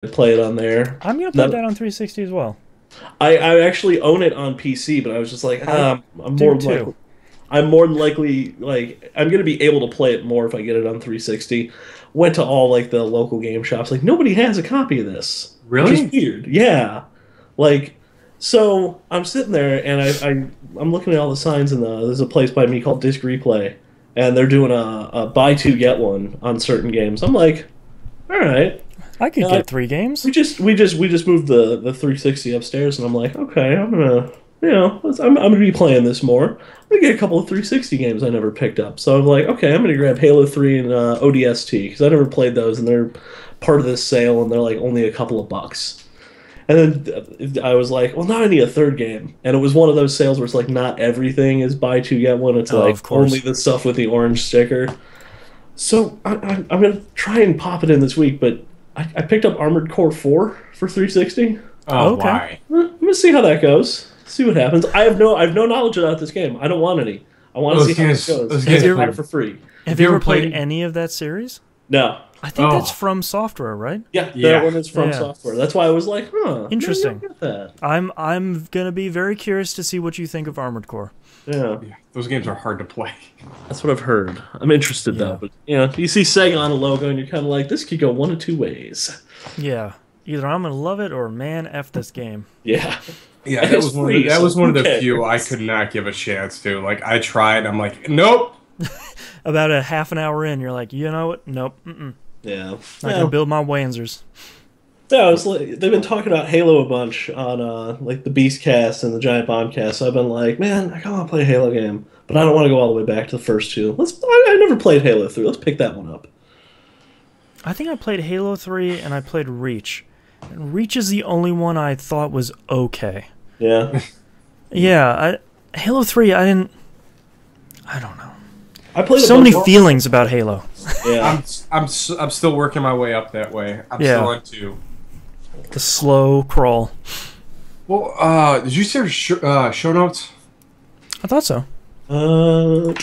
play it on there. I'm gonna play that on 360 as well. I actually own it on PC, but I was just like, I I'm do more too. likely. I'm more than likely like I'm gonna be able to play it more if I get it on 360. Went to all like the local game shops. Like nobody has a copy of this, which is Really? weird. Yeah, like so I'm sitting there and I'm looking at all the signs and there's a place by me called Disc Replay, and they're doing a buy two get one on certain games. I'm like, all right. I could Uh, get 3 games. we just moved the 360 upstairs, and I'm like, okay, I'm gonna I'm gonna be playing this more. I'm gonna get a couple of 360 games I never picked up. So I'm like, okay, I'm gonna grab Halo 3 and ODST because I never played those, and they're part of this sale, and they're like only a couple of bucks. And then I was like, well, now I need a third game, and it was one of those sales where it's like not everything is buy two get one. It's Oh, like of course. only the stuff with the orange sticker. So I'm gonna try and pop it in this week, but I picked up Armored Core 4 for 360. Oh, Okay. why? I'm gonna see how that goes. See what happens. I have no knowledge about this game. I don't want any. I want to Those see how games- this goes. those I games got are- it for free. Have you you ever ever played played- any of that series? No. I think Oh. that's from Software, right? Yeah, that Yeah. one is from Yeah. Software. That's why I was like, huh. maybe Interesting. I'll get that. I'm gonna be very curious to see what you think of Armored Core. Yeah, Yeah, those games are hard to play. that's what I've heard. I'm interested Yeah. though, but you see Sega on a logo, and you're kind of like, this could go one of two ways. Yeah. Either I'm gonna love it or man, F this game. Yeah. Yeah, It's that was one of free, the, that so was one of who the few I cares? could not give a chance to. Like I tried, I'm like, nope. About a half an hour in, you're like, you know what? Nope. Yeah. Not Yeah. gonna build my Wanzers. Yeah, I was like, they've been talking about Halo a bunch on like the Beast Cast and the Giant Bomb Cast. So I've been like, man, I kind of want to play a Halo game, but I don't want to go all the way back to the first two. I never played Halo 3. Let's pick that one up. I think I played Halo 3 and I played Reach. And Reach is the only one I thought was okay. Yeah, Yeah, Halo 3, I don't know. I played So a many bunch more. feelings about Halo. Yeah, I'm still working my way up that way. I'm Yeah. still on two. The slow crawl. Well, did you see our show notes? I thought so. uh,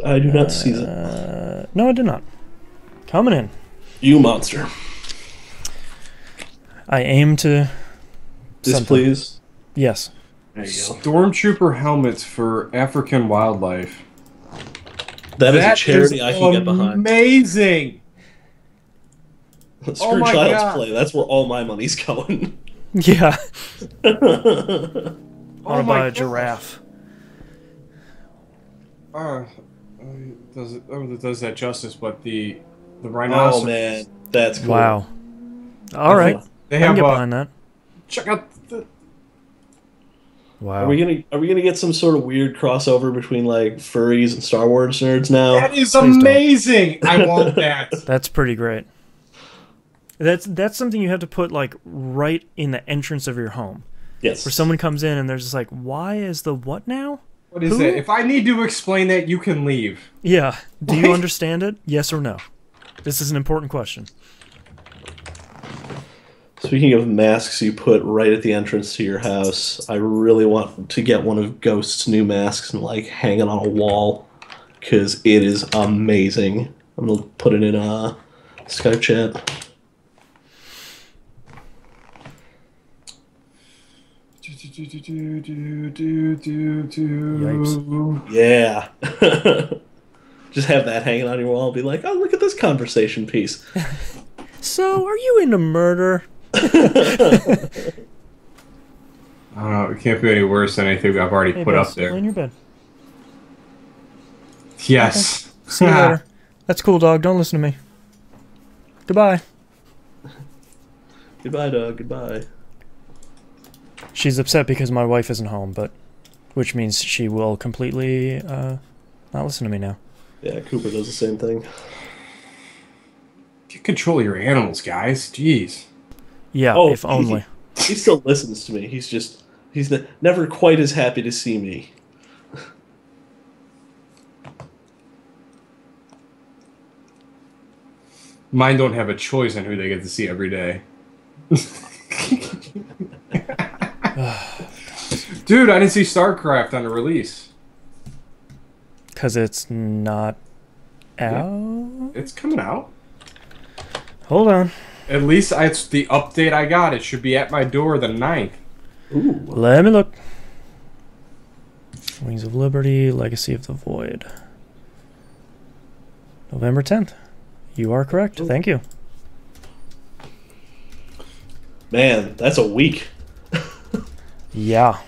I do not see that. No, I did not. Coming in. You monster. I aim to... This, something. please. Yes. There you go. Stormtrooper helmets for African wildlife. That is a That charity is I can get behind. Amazing. Screw my Child's God. Play. That's where all my money's going. Yeah. I Oh want to my buy a God. giraffe. It does that justice, but the rhinoceros. Oh man, that's cool. Wow. All right. They I can have get behind that. check out the Wow. Are we gonna get some sort of weird crossover between like furries and Star Wars nerds now? that is Please don't. amazing. I want that. That's pretty great. That's something you have to put like right in the entrance of your home. Yes. Where someone comes in and they're just like, why is the what now? What is Who? that? If I need to explain that, you can leave. Yeah. Do you What? understand it? Yes or no? This is an important question. Speaking of masks you put right at the entrance to your house, I really want to get one of Ghost's new masks and like hang it on a wall because it is amazing. I'm gonna put it in Skype chat. Yeah. Just have that hanging on your wall and be like, oh, look at this conversation piece. So, are you into murder? It can't be any worse than anything I've already Hey, put Buzz, up there. lay in your bed. Yes. See you later. That's cool, dog. Don't listen to me. Goodbye. Goodbye, dog. Goodbye. She's upset because my wife isn't home, but which means she will completely not listen to me now. Yeah, Cooper does the same thing. Get control of your animals, guys. Jeez. Yeah, Oh, if only. He still listens to me. He's never quite as happy to see me. Mine don't have a choice on who they get to see every day. Dude, I didn't see StarCraft on the release. Because it's not out. It's coming out. Hold on. At least it's the update I got. It should be at my door the 9th. Ooh. Let me look. Wings of Liberty, Legacy of the Void. November 10th. You are correct. Thank you. Man, that's a week. Yeah.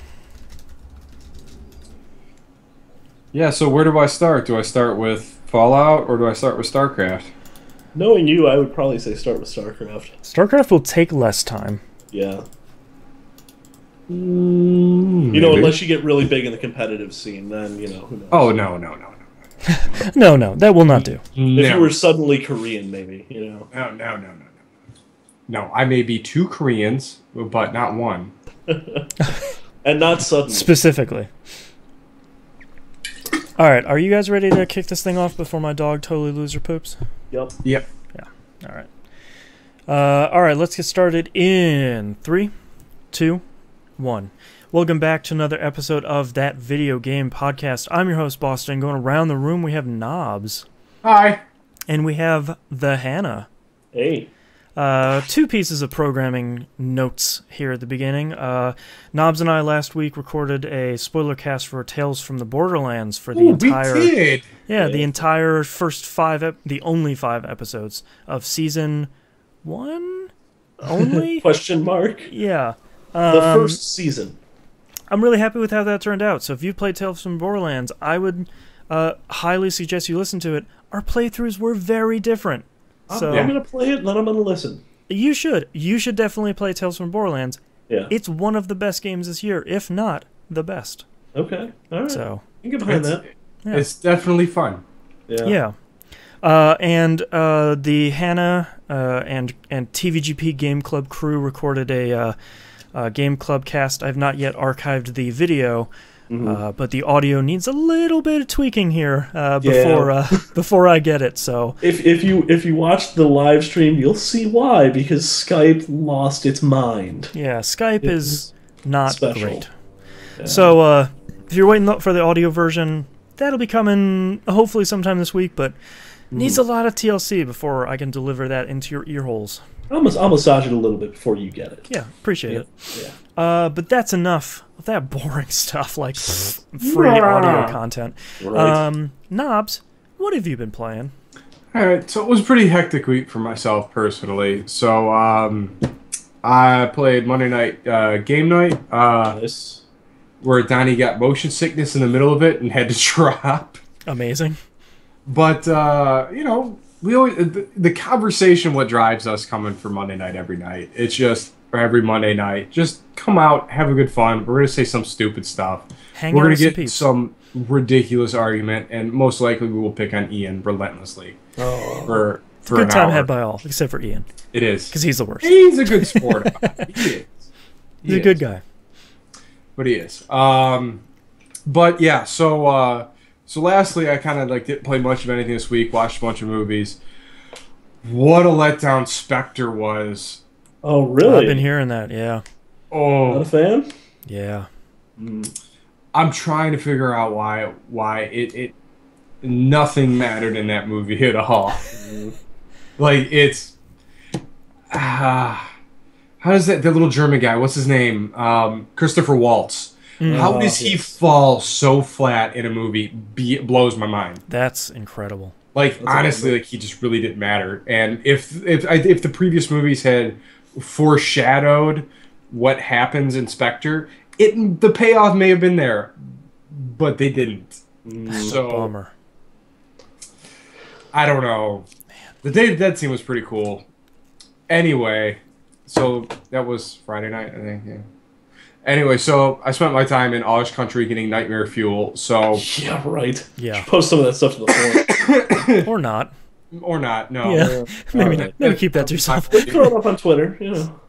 Yeah, so where do I start? Do I start with Fallout or do I start with StarCraft? Knowing you, I would probably say start with StarCraft. StarCraft will take less time. Yeah. Maybe. Unless you get really big in the competitive scene, then, who knows. Oh, no. No, that will not do. If you were suddenly Korean, maybe, No. No, I may be 2 Koreans, but not 1. And not suddenly. Specifically. Alright, are you guys ready to kick this thing off before my dog totally loses her poops? Yep. Yep. Yeah, alright, let's get started in 3, 2, 1. Welcome back to another episode of That Video Game Podcast. I'm your host, Boston. Going around the room, we have Knobs. Hi. And we have the Hannah. Hey. 2 pieces of programming notes here at the beginning. Knobs and I last week recorded a spoiler cast for Tales from the Borderlands for the entire. We did. Yeah, the entire first 5, the only 5 episodes of season 1 only. Question mark. Yeah. The first season. I'm really happy with how that turned out. So if you've played Tales from Borderlands, I would highly suggest you listen to it. Our playthroughs were very different. So I'm going to play it, and then I'm going to listen. You should. You should definitely play Tales from Borderlands. Yeah. It's one of the best games this year, if not the best. Okay. All right. So you can get behind that. Yeah. It's definitely fun. Yeah. And the Hannah and TVGP Game Club crew recorded a Game Club cast. I've not yet archived the video, but the audio needs a little bit of tweaking here before I get it. So if you watch the live stream, you'll see why, because Skype lost its mind. Yeah, Skype is not special. great. Yeah. So if you're waiting for the audio version, that'll be coming hopefully sometime this week, but needs a lot of TLC before I can deliver that into your ear holes. I'll massage it a little bit before you get it. Yeah, appreciate it. Yeah. But that's enough of that boring stuff like free audio content. Right. Knobs, what have you been playing? All right, so it was a pretty hectic week for myself personally. So I played Monday night game night, Nice. where Donnie got motion sickness in the middle of it and had to drop. Amazing. But we always the conversation what drives us coming for Monday night every night. It's just every Monday night. Just come out, have a good fun. We're gonna say some stupid stuff. Hang We're out gonna with some get peeps. some ridiculous argument, and most likely we will pick on Ian relentlessly for Good an time hour. had by all, except for Ian, It is because he's the worst. He's a good sport. He is. He's a good guy. But he is. But yeah, so lastly, I kind of didn't play much of anything this week. Watched a bunch of movies. What a letdown Spectre was. Oh, really? I've been hearing that. Yeah. Oh, Not a fan? Yeah. I'm trying to figure out why it nothing mattered in that movie at all. It's how does the little German guy? What's his name? Christopher Waltz. How does he fall so flat in a movie? Blows my mind. That's incredible. Honestly, he just really didn't matter. And if the previous movies had foreshadowed what happens in Spectre, the payoff may have been there, but they didn't. So Bummer. I don't know. The Day of the Dead scene was pretty cool. Anyway, so that was Friday night, I think. Yeah. Anyway, so I spent my time in Amish country getting nightmare fuel. So Yeah, right. Yeah. Post some of that stuff to the forum. Or not. or not, no. Yeah. Maybe keep that to yourself. Throw it up on Twitter.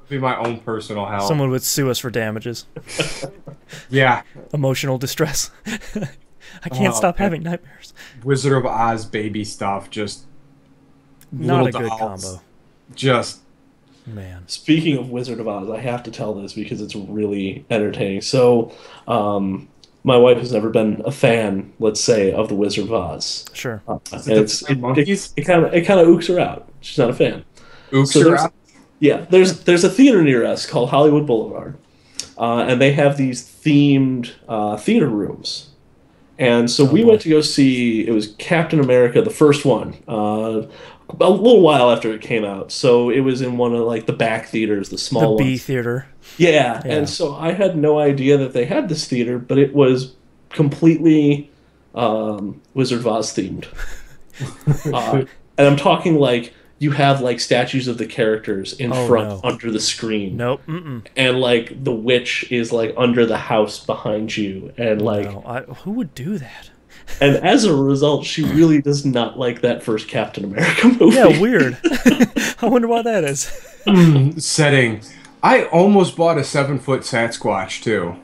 Be my own personal hell. Someone would sue us for damages. Yeah. Emotional distress. I can't stop man. having nightmares. Wizard of Oz baby stuff, just Not a little good dolls. combo. Just Man. Speaking of Wizard of Oz, I have to tell this because it's really entertaining. So, my wife has never been a fan, let's say, of the Wizard of Oz. Sure. And it monkeys? it kind of ooks her out. She's not a fan. oops So her there's- out. Yeah, there's a theater near us called Hollywood Boulevard, and they have these themed theater rooms. And so Oh we boy. went to go see, it was Captain America, the first one, a little while after it came out. So it was in one of like the back theaters, the The small B ones. theater. Yeah, and Yeah. so I had no idea that they had this theater, but it was completely Wizard of Oz themed. And I'm talking like you have like statues of the characters in Oh front no. under the screen, Nope. Mm-mm. and like the witch is like under the house behind you, and like No. Who would do that? and as a result, she really does not like that first Captain America movie. Yeah, weird. I wonder why that is. Setting. I almost bought a 7-foot Sasquatch too,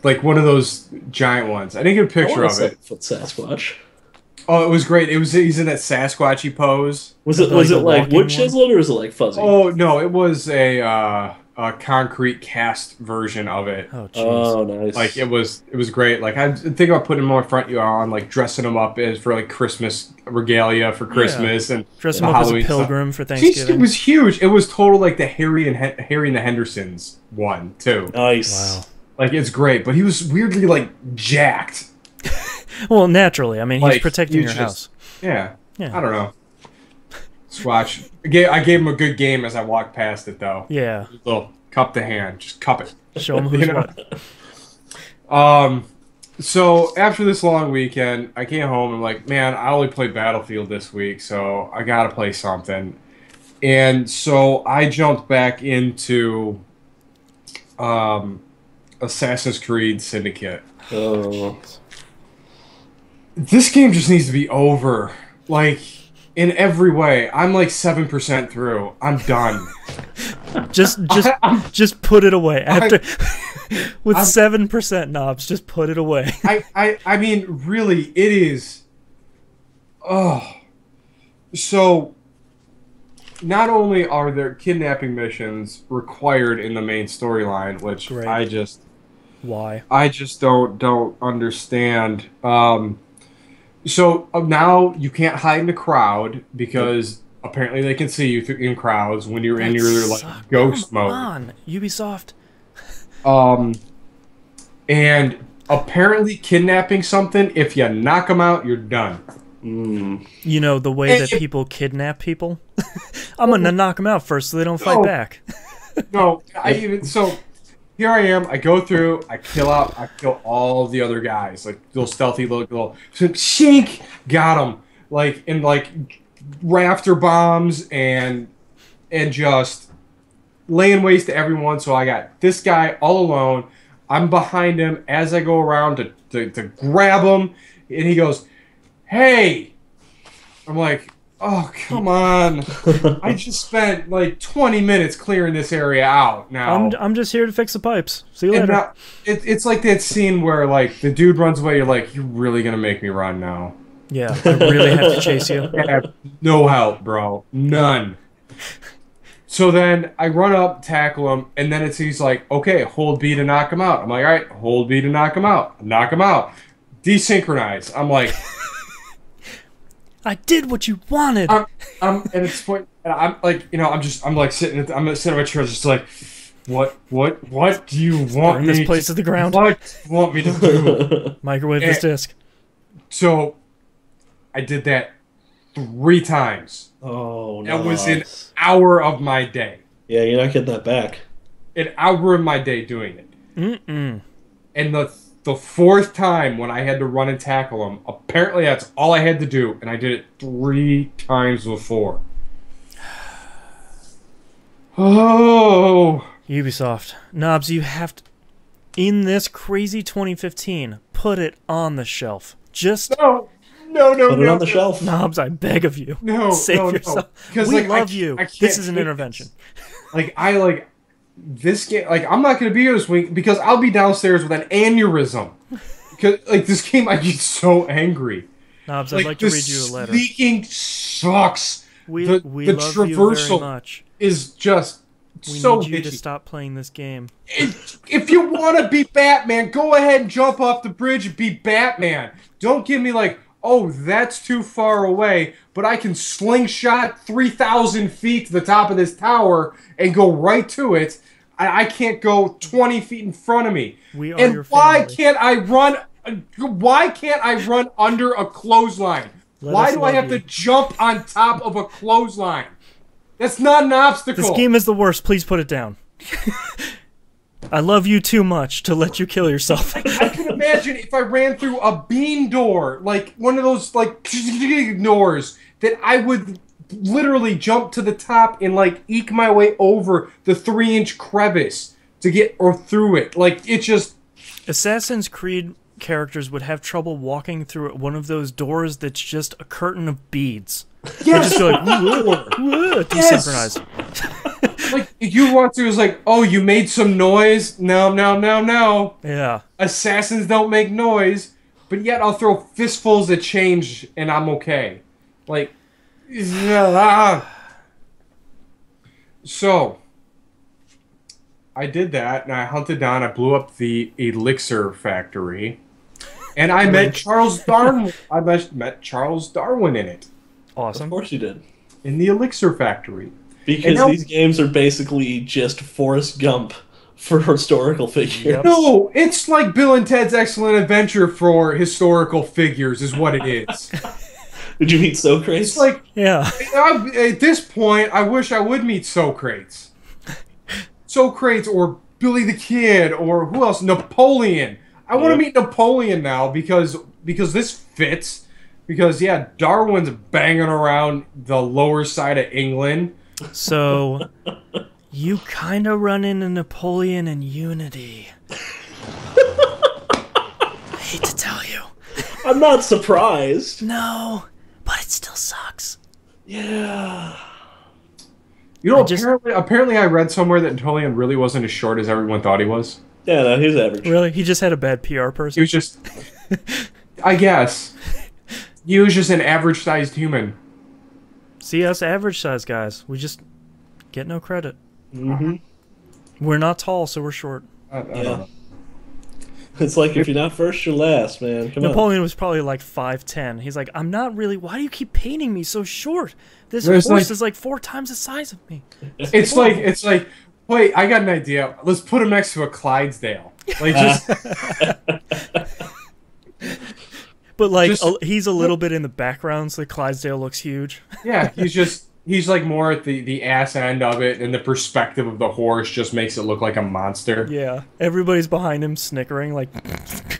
like one of those giant ones. I didn't get a I picture want a of it. 7-foot Sasquatch. Oh, it was great. He's in that Sasquatchy pose. Was Like it was the it like walking wood one? chiseled or was it like fuzzy? Oh no, it was a concrete cast version of it. Oh jeez. Oh, nice. Like it was great. Like I think about putting him on front yard, like dressing him up as for like Christmas regalia for Christmas and Dress him the up as a Halloween stuff. pilgrim for Jeez, Thanksgiving. it was huge. It was total like the Harry and the Hendersons one too. Nice. Wow. Like it's great, but he was weirdly like jacked. Well, naturally. I mean, he's Like, protecting you your just- house. Yeah. Yeah. I don't know. Squatch. I gave him a good game as I walked past it though. Yeah. Little cup the hand, just cup it. Show him who's You know? what. So after this long weekend, I came home and I'm like, man, I only played Battlefield this week, so I gotta play something. And so I jumped back into Assassin's Creed Syndicate. Oh. This game just needs to be over. Like, in every way. I'm like 7% through. I'm done. Just put it away after. With 7% knobs, just put it away. I mean, really, it is. Oh. So, not only are there kidnapping missions required in the main storyline, which Great. Why? I just don't understand. So now you can't hide in a crowd because apparently they can see you in crowds when you're in your like ghost Come mode. on, Ubisoft. And apparently kidnapping something, if you knock them out, you're done. You know the way that people kidnap people. I'm gonna knock them out first so they don't fight No. back. No, so here I am. I go through. I kill all the other guys, like little stealthy little shink. Got them, like in like rafter bombs and just laying waste to everyone. So I got this guy all alone. I'm behind him as I go around to grab him, and he goes, "Hey!" I'm like, "Oh, come on! I just spent like 20 minutes clearing this area out. Now I'm just here to fix the pipes. See you and later. now, it's like that scene where like the dude runs away. You're like, you're really gonna make me run now? Yeah, I really have to chase you. I have no help, bro. None. So then I run up, tackle him, and then he's like, okay, hold B to knock him out. I'm like, all right, hold B to knock him out. Knock him out. Desynchronize. I'm like, I did what you wanted. I'm at this point, and I'm like, I'm like sitting on my chair, just like, what do you want Burn me this place to the ground. What do you want me to do? Microwave this disc. So I did that 3 times. Oh, That no. was an hour of my day. Yeah, you're not getting that back. An hour of my day doing it. Mm-mm. And the 4th time when I had to run and tackle him, apparently that's all I had to do, and I did it 3 times before. Oh. Ubisoft. Knobs, you have to... In this crazy 2015, put it on the shelf. Just... No. Put it on the shelf. Knobs, I beg of you. No, Save no. yourself. Because, We like, love I you. can't This is an take intervention. this. This game, I'm not going to be here this week because I'll be downstairs with an aneurysm. Because, this game, I get so angry. Knobs, I'd like to read you a letter. The sneaking sucks. We the love you very traversal much. is just We so need you to bitchy. stop playing this game. If you want to be Batman, go ahead and jump off the bridge and be Batman. Don't give me oh, that's too far away, but I can slingshot 3,000 feet to the top of this tower and go right to it. I can't go 20 feet in front of me. We are and your why family. can't I run? Why can't I run under a clothesline? Why do I have to jump on top of a clothesline? That's not an obstacle. This game is the worst. Please put it down. I love you too much to let you kill yourself. I can imagine if I ran through a bean door, like one of those like doors, that I would literally jump to the top and like eke my way over the 3-inch crevice to get or through it. Like it just. Assassin's Creed characters would have trouble walking through one of those doors that's just a curtain of beads. Yes. They just go like desynchronized. Like you walk through, it's like, oh, you made some noise. No. Yeah. Assassins don't make noise, but yet I'll throw fistfuls of change and I'm okay. Like, so I did that and I hunted down. I blew up the Elixir factory, and I met Charles Darwin. I met Charles Darwin in it. Awesome. Of course you did. In the Elixir factory. Because now, these games are basically just Forrest Gump for historical figures. Yep. No, it's like Bill and Ted's Excellent Adventure for historical figures is what it is. Did you meet Socrates? It's like, Yeah. at this point, I wish I would meet Socrates. Socrates or Billy the Kid or who else? Napoleon. I want to meet Napoleon now because this fits. Because, yeah, Darwin's banging around the lower side of England. So, you kind of run into Napoleon in Unity. I hate to tell you. I'm not surprised. No, but it still sucks. Yeah. You know, apparently I read somewhere that Napoleon really wasn't as short as everyone thought he was. Yeah, no, he was average. Really? He just had a bad PR He person? was just... I guess. He was just an average-sized human. See, us average-sized guys, we just get no credit. Mm-hmm. We're not tall, so we're short. I don't Yeah. know. It's like if you're not first, you're last, man. Come on. Napoleon was probably like 5'10". He's like, I'm not really... Why do you keep painting me so short? This There's horse like- is like 4 times the size of me. It's like, wait, I got an idea. Let's put him next to a Clydesdale. Like, just... But like, Just- he's a little bit in the background, so Clydesdale looks huge. Yeah, he's like more at the ass end of it, and the perspective of the horse just makes it look like a monster. Yeah, everybody's behind him snickering like,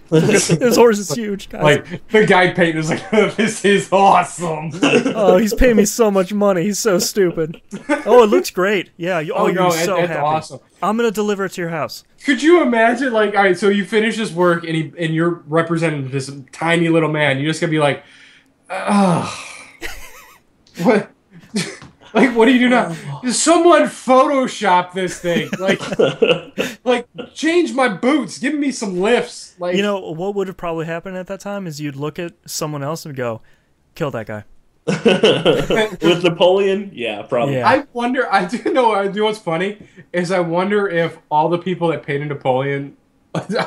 this horse is huge, guys. Like, the guy painting is like, this is awesome. Oh, he's paying me so much money. He's so stupid. Oh, it looks great. Yeah. You're so that's happy. awesome. I'm gonna deliver it to your house. Could you imagine, like, all right, so you finish this work, and you're representing this tiny little man. You're just gonna be like, what? Like, what do you do now? Someone Photoshop this thing. Like, change my boots. Give me some lifts. Like, You know what would have probably happened at that time is you'd look at someone else and go, "Kill that guy." With Napoleon, yeah, probably. Yeah. I wonder. I do know what's funny is I wonder if all the people that painted Napoleon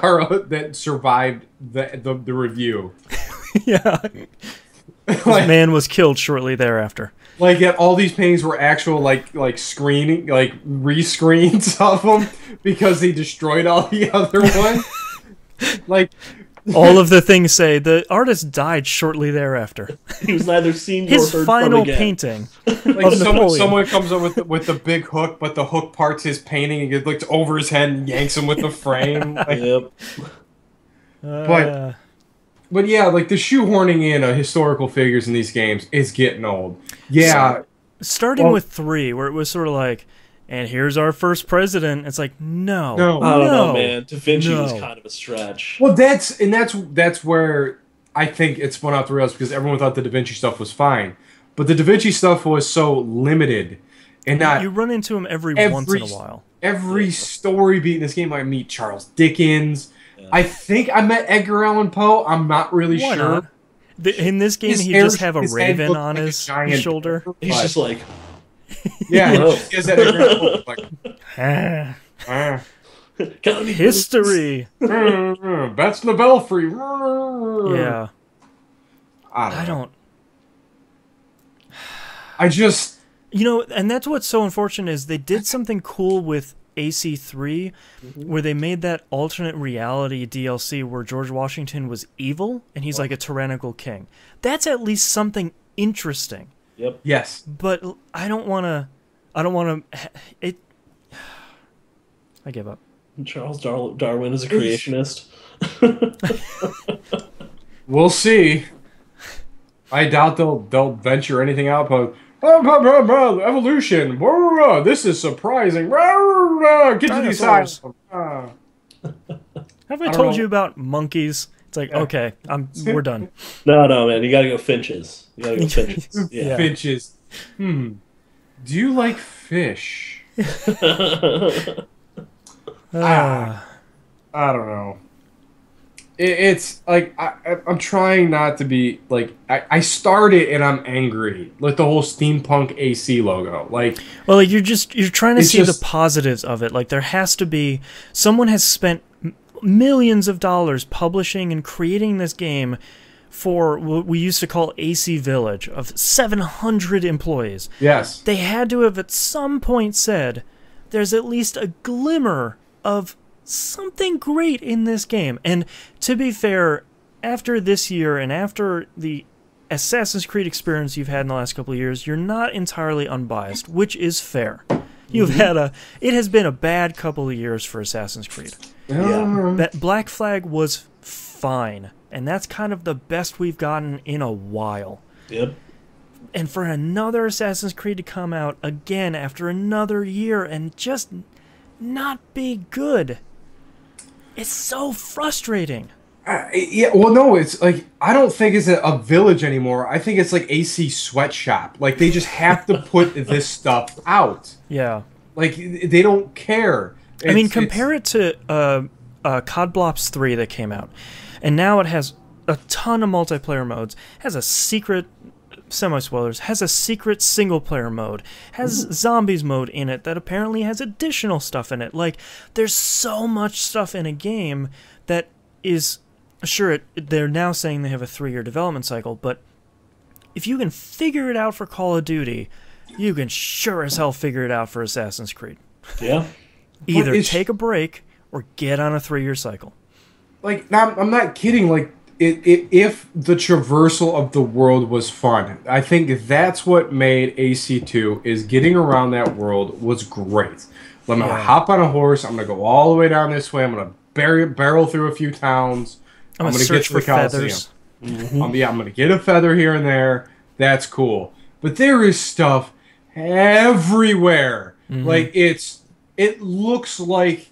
are that survived the review. Yeah. This man was killed shortly thereafter. Like that, all these paintings were actual like screening, like rescreens of them because they destroyed all the other ones. Like All of the things say the artist died shortly thereafter. He was neither seen nor His heard final from again. painting like of Napoleon. someone comes up with the big hook, but the hook parts his painting and gets looked over his head and yanks him with the frame. Like, Yep. But yeah, like the shoehorning in historical figures in these games is getting old. Yeah. Starting with 3, where it was sort of like, and here's our first president. It's like, no. I don't know, No. man. Da Vinci was No. kind of a stretch. Well, that's where I think it spun out the rails because everyone thought the Da Vinci stuff was fine, but the Da Vinci stuff was so limited, and not You run into him every once in a while. Every story beat in this game, I meet Charles Dickens. I think I met Edgar Allan Poe. I'm not really Why sure. not? In this game, His he hair- just have a his head raven looked on like a his giant shoulder. bird, He's but- just like, yeah, Whoa. he has that Edgar Allan Poe, like, Ah, ah, "Got me history. that's the belfry. Yeah. I don't know. don't. I just... And that's what's so unfortunate is they did something cool with AC3 where they made that alternate reality DLC where George Washington was evil and he's like a tyrannical king. That's at least something interesting. Yep. Yes. But I don't want to it I give up. Charles Darwin is a creationist. We'll see. I doubt they'll venture anything out, but evolution. This is surprising. Get to these sides. Have I told you about monkeys? It's like, okay, we're done. No, man, you gotta go finches. You gotta go finches. Yeah. Finches. Do you like fish? I don't know. It's like I'm trying not to be like I started and I'm angry, like the whole steampunk AC logo. Like, well, like you're trying to see the positives of it. Like there has to be someone has spent millions of dollars publishing and creating this game for what we used to call AC Village of 700 employees. Yes, they had to have at some point said, "There's at least a glimmer of something great in this game." And to be fair, after this year and after the Assassin's Creed experience you've had in the last couple of years, you're not entirely unbiased, which is fair. It has been a bad couple of years for Assassin's Creed. Yeah. Black Flag was fine, and that's kind of the best we've gotten in a while. Yep. And for another Assassin's Creed to come out again after another year and just not be good, it's so frustrating. Yeah, well, no, it's like I don't think it's a village anymore. I think it's like AC Sweatshop. Like they just have to put this stuff out. Yeah, like they don't care. I mean, compare it to COD Blops 3 that came out, and now it has a ton of multiplayer modes. Has a secret semi-spoilers, has a secret single-player mode, has zombies mode in it that apparently has additional stuff in it. Like, there's so much stuff in a game that is... Sure, they're now saying they have a 3-year development cycle, but if you can figure it out for Call of Duty, you can sure as hell figure it out for Assassin's Creed. Yeah. Either take a break or get on a 3-year cycle. Like, I'm not kidding, like, if the traversal of the world was fun, I think that's what made AC2 is getting around that world was great. I'm going to hop on a horse, I'm going to go all the way down this way, I'm going to barrel through a few towns, I'm going to get to the Coliseum. I'm going to get a feather here and there, that's cool. But there is stuff everywhere. Like, it looks like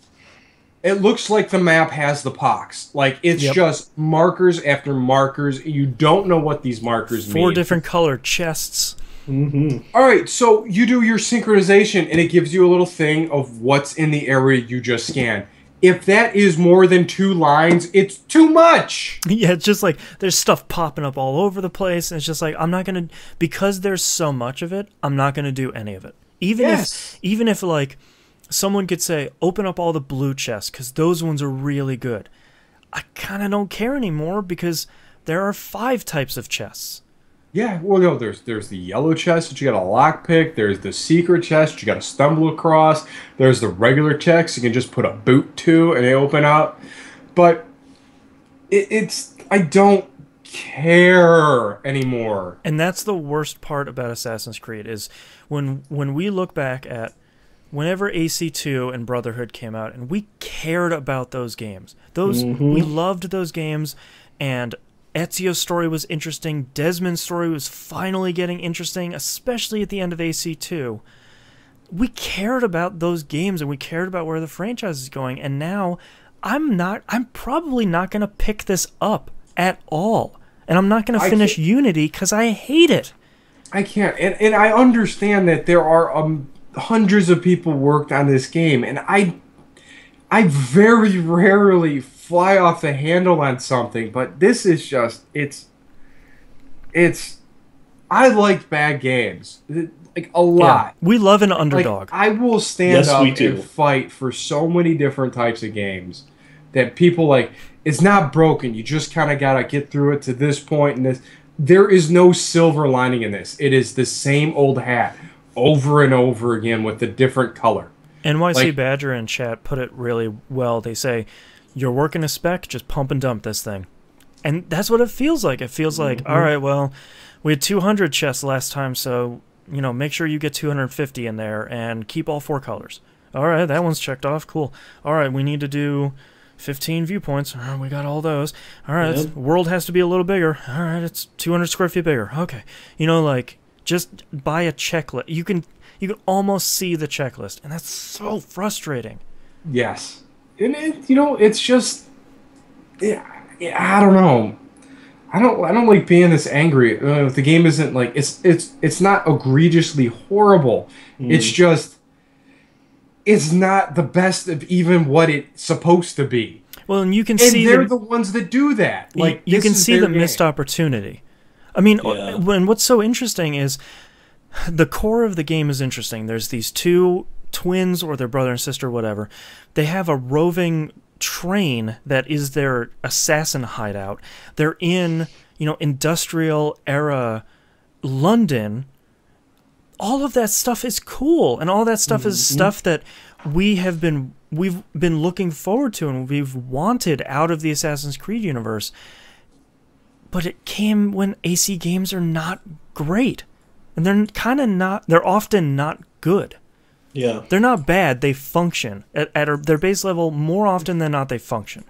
the map has the pox. Like, it's just markers after markers. You don't know what these markers mean. 4 different colored chests. All right, so you do your synchronization, and it gives you a little thing of what's in the area you just scanned. If that is more than 2 lines, it's too much. Yeah, it's just like there's stuff popping up all over the place, and it's just like I'm not gonna, because there's so much of it, I'm not gonna do any of it. Even if like someone could say, open up all the blue chests, because those ones are really good. I kind of don't care anymore, because there are 5 types of chests. Yeah, well, no, there's the yellow chest that you got to lockpick. There's the secret chest you got to stumble across. There's the regular chests you can just put a boot to, and they open up. But it's I don't care anymore. And that's the worst part about Assassin's Creed, is when we look back at whenever AC2 and Brotherhood came out, and we cared about those games. We loved those games, and Ezio's story was interesting. Desmond's story was finally getting interesting, especially at the end of AC2. We cared about those games, and we cared about where the franchise is going, and now I'm probably not going to pick this up at all. And I'm not going to finish Unity because I hate it. I can't. And I understand that there are hundreds of people worked on this game, and I very rarely fly off the handle on something, but this is just I like bad games, like a lot. Yeah, we love an underdog. Like, I will stand up and fight for so many different types of games that people like. It's not broken. You just kind of gotta get through it to this point, and this. there is no silver lining in this. It is the same old hat over and over again with a different color. NYC Like, Badger in chat put it really well. They say, you're working a spec, just pump and dump this thing. And that's what it feels like. It feels like, all right, well, we had 200 chests last time, so, you know, make sure you get 250 in there and keep all 4 colors. All right, that one's checked off. Cool. All right, we need to do 15 viewpoints. All right, we got all those. All right, Yep. world has to be a little bigger. All right, it's 200 square feet bigger. Okay. You know, like, just buy a checklist. You can almost see the checklist, and that's so frustrating. yes. And you know, it's just, yeah, I don't know. I don't like being this angry. If the game isn't like it's not egregiously horrible. It's just it's not the best of even what it's supposed to be. Well, and you can And see they're the ones that do that. Like you this can is see their the game. missed opportunity. I mean, Yeah. when what's so interesting is the core of the game is interesting. There's these 2 twins or their brother and sister, whatever. They have a roving train that is their assassin hideout. They're in, you know, industrial era London. All of that stuff is cool, and all that stuff is stuff that we've been looking forward to and we've wanted out of the Assassin's Creed universe. But it came when AC games are not great. And they're often not good. Yeah. They're not bad, they function. At their base level, more often than not, they function.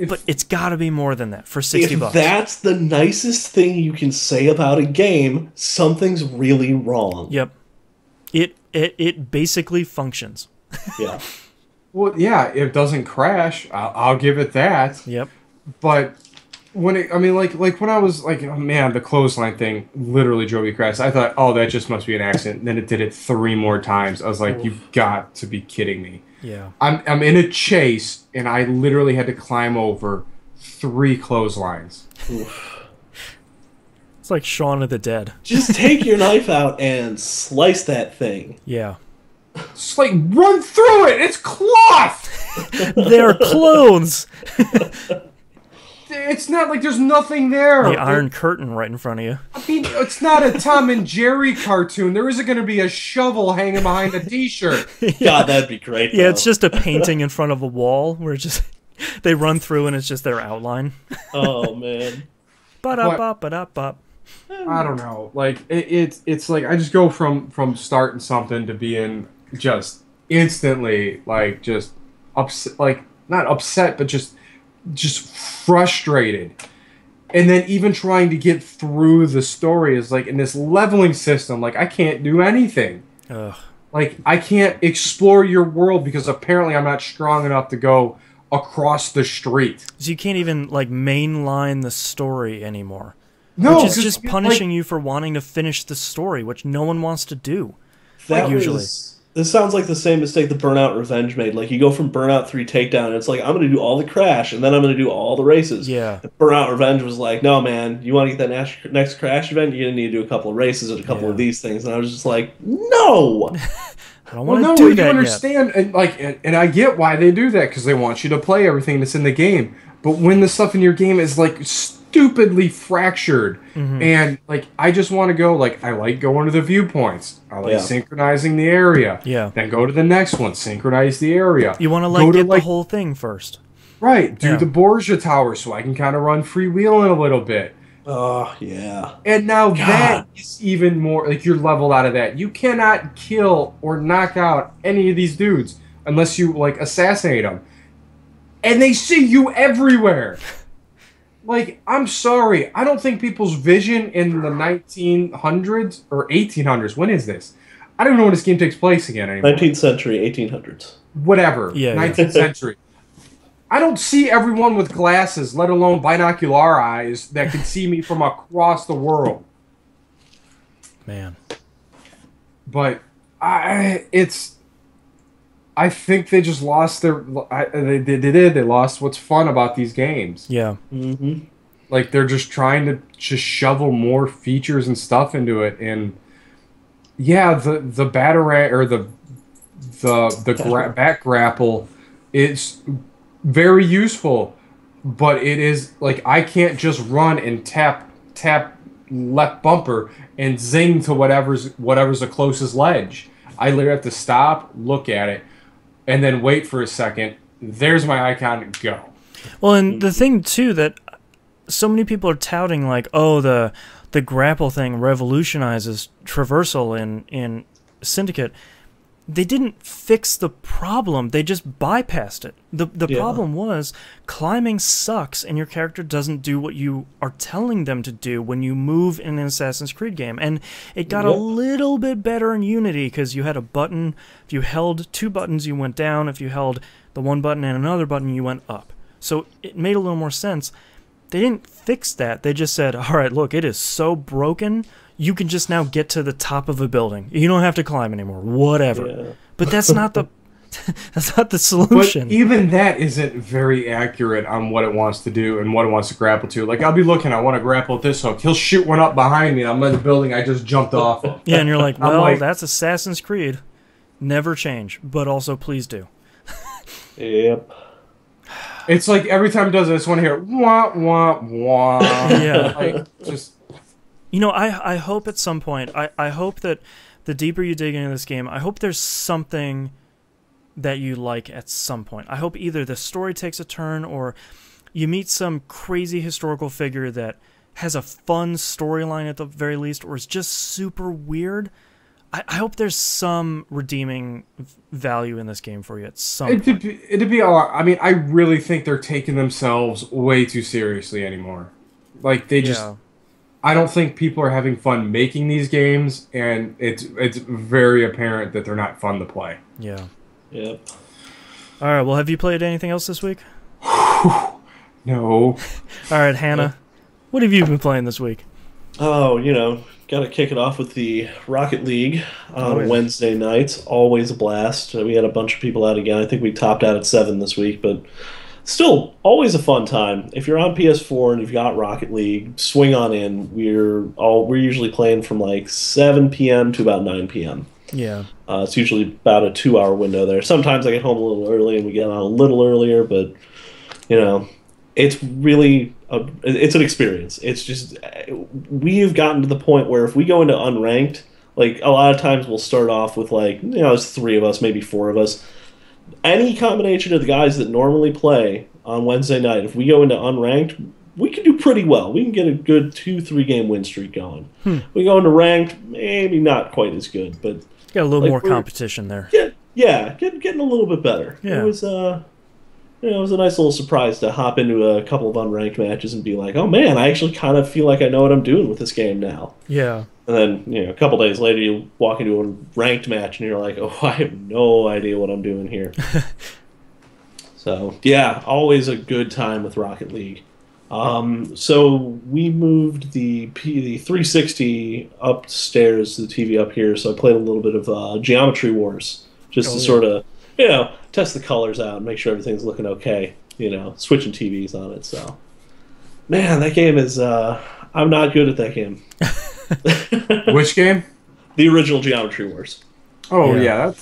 But it's got to be more than that for 60 If bucks. that's the nicest thing you can say about a game, something's really wrong. Yep. It basically functions. Yeah. Well, yeah, it doesn't crash. I'll give it that. Yep. But when I mean, like when I was like, oh man, the clothesline thing literally drove me crazy. I thought, oh, that just must be an accident. And then it did it 3 more times. I was like, you've got to be kidding me. Yeah. I'm in a chase, and I literally had to climb over 3 clotheslines. It's like Shaun of the Dead. Just take your knife out and slice that thing. Yeah. Just like run through it. It's cloth. They're clothes. It's not like there's nothing there. The Iron Curtain right in front of you. I mean, it's not a Tom and Jerry cartoon. There isn't going to be a shovel hanging behind a T-shirt. God, that'd be great. Yeah, though. it's just a painting in front of a wall where just they run through and it's just their outline. Oh man. Ba-da-ba-ba-da-ba. I don't know. Like it's like I just go from starting something to being just instantly like just upset, like not upset, but just frustrated. And then even trying to get through the story is like in this leveling system. Like I can't do anything. Ugh. Like I can't explore your world because apparently I'm not strong enough to go across the street. So you can't even like mainline the story anymore. No, Which is 'cause, just punishing you for wanting to finish the story, which no one wants to do. That usually. This sounds like the same mistake the Burnout Revenge made. Like, you go from Burnout 3 Takedown, and it's like, I'm going to do all the Crash, and then I'm going to do all the races. Yeah. And Burnout Revenge was like, no, man, you want to get that next Crash event, you're going to need to do a couple of races and a couple of these things. And I was just like, no! I don't Well, want no, to do you that understand, and I get why they do that because they want you to play everything that's in the game. But when the stuff in your game is like stupidly fractured, and like I just want to go, like I like going to the viewpoints, I like synchronizing the area, then go to the next one, synchronize the area. You want to like get the whole thing first, right? Do the Borgia Tower so I can kind of run freewheeling a little bit. Oh, yeah. And now that is even more, like you're leveled out of that. You cannot kill or knock out any of these dudes unless you, like, assassinate them. And they see you everywhere. Like, I'm sorry. I don't think people's vision in the 1900s or 1800s, when is this? I don't even know when this game takes place again anymore. 19th century, 1800s. Whatever. Yeah, 19th century. I don't see everyone with glasses, let alone binocular eyes, that can see me from across the world. man. But I think they just lost their. They lost what's fun about these games. Yeah. Mm-hmm. Like they're just trying to just shovel more features and stuff into it, and yeah, the batarang or the back grapple, it's very useful, but it is like I can't just run and tap tap left bumper and zing to whatever's the closest ledge. I literally have to stop, look at it, and then wait for a second. There's my icon, go. Well, and the thing too that so many people are touting, like, oh, the grapple thing revolutionizes traversal in Syndicate. They didn't fix the problem. They just bypassed it. The problem was climbing sucks and your character doesn't do what you are telling them to do when you move in an Assassin's Creed game. And it got a little bit better in Unity because you had a button. If you held 2 buttons, you went down. If you held the one button and another button, you went up. So it made a little more sense. They didn't fix that. They just said, all right, look, it is so broken, you can just now get to the top of a building. You don't have to climb anymore. Whatever. Yeah. But that's not the that's not the solution. But even that isn't very accurate on what it wants to do and what it wants to grapple to. Like, I'll be looking, I want to grapple at this hook. He'll shoot one up behind me, and I'm in the building I just jumped off of. Yeah, and you're like, well, that's Assassin's Creed. Never change, but also please do. Yep. It's like every time it does it, I just want to hear wah, wah, wah. Yeah. Like, just... You know, I hope at some point, I hope that the deeper you dig into this game, I hope there's something that you like at some point. I hope either the story takes a turn or you meet some crazy historical figure that has a fun storyline at the very least, or is just super weird. I hope there's some redeeming value in this game for you at some point. It'd be a lot. I mean, I really think they're taking themselves way too seriously anymore. Like, they just... Yeah. I don't think people are having fun making these games, and it's very apparent that they're not fun to play. Yeah. Yep. All right, well, have you played anything else this week? No. All right, Hannah, what have you been playing this week? Oh, you know, got to kick it off with the Rocket League on Wednesday nights. Always a blast. We had a bunch of people out again. I think we topped out at 7 this week, but still, always a fun time. If you're on PS4 and you've got Rocket League, swing on in. We're usually playing from like 7 p.m. to about 9 p.m. Yeah. It's usually about a 2-hour window there. Sometimes I get home a little early and we get on a little earlier, but you know, it's really it's an experience. It's just we've gotten to the point where if we go into unranked, like a lot of times we'll start off with like, you know, it's 3 of us, maybe 4 of us. Any combination of the guys that normally play on Wednesday night, if we go into unranked, we can do pretty well. We can get a good 2-3 game win streak going. We go into ranked, maybe not quite as good, but got a little more competition there. Getting a little bit better. Yeah. It was it was a nice little surprise to hop into a couple of unranked matches and be like, oh man, I actually kind of feel like I know what I'm doing with this game now. Yeah. And then, you know, a couple days later, you walk into a ranked match and you're like, oh, I have no idea what I'm doing here. So, yeah, always a good time with Rocket League. So we moved the 360 upstairs to the TV up here, so I played a little bit of Geometry Wars, just to sort of, you know, test the colors out and make sure everything's looking okay, you know, switching TVs on it. So, man, that game is, I'm not good at that game. Which game? The original Geometry Wars. Oh yeah,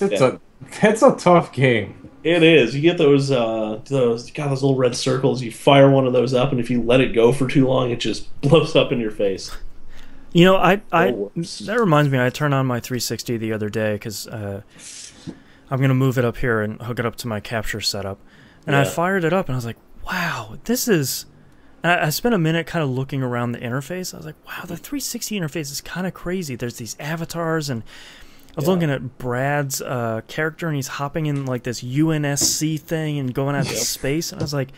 that's a tough game. It is. You get those little red circles. You fire one of those up, and if you let it go for too long, it just blows up in your face. You know, that reminds me. I turned on my 360 the other day because I'm gonna move it up here and hook it up to my capture setup, and I fired it up, and I was like, wow, this is. I spent a minute kind of looking around the interface. I was like, wow, the 360 interface is kind of crazy. There's these avatars, and I was looking at Brad's character, and he's hopping in like this UNSC thing and going out to space. And I was like,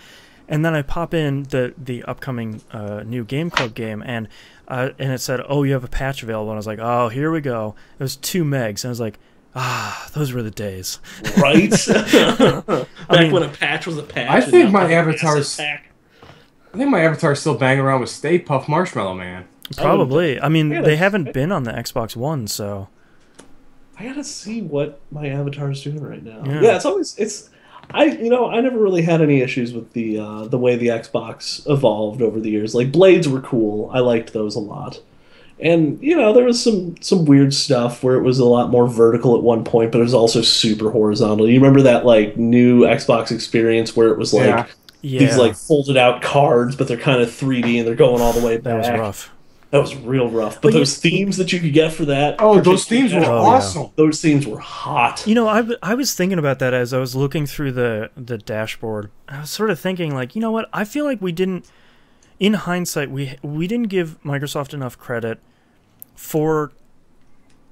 and then I pop in the upcoming new Game Club game, and it said, oh, you have a patch available. And I was like, oh, here we go. It was 2 megs. And I was like, those were the days. Right? Back when a patch was a patch. I think my avatar's... I think my avatar's still banging around with Stay Puft Marshmallow Man. Probably. I mean, they haven't been on the Xbox One, so... I gotta see what my avatar's doing right now. Yeah, I never really had any issues with the way the Xbox evolved over the years. Like, blades were cool. I liked those a lot. And, you know, there was some weird stuff where it was a lot more vertical at one point, but it was also super horizontal. You remember that, like, new Xbox experience where it was, like... Yeah. These like folded out cards, but they're kind of 3D and they're going all the way back. That was rough. That was real rough. But But those themes that you could get for that. Oh, those themes were particular- Oh, yeah. awesome. Those themes were hot. You know, I was thinking about that as I was looking through the dashboard. I was sort of thinking, like, you know what? I feel like we didn't, in hindsight, we didn't give Microsoft enough credit for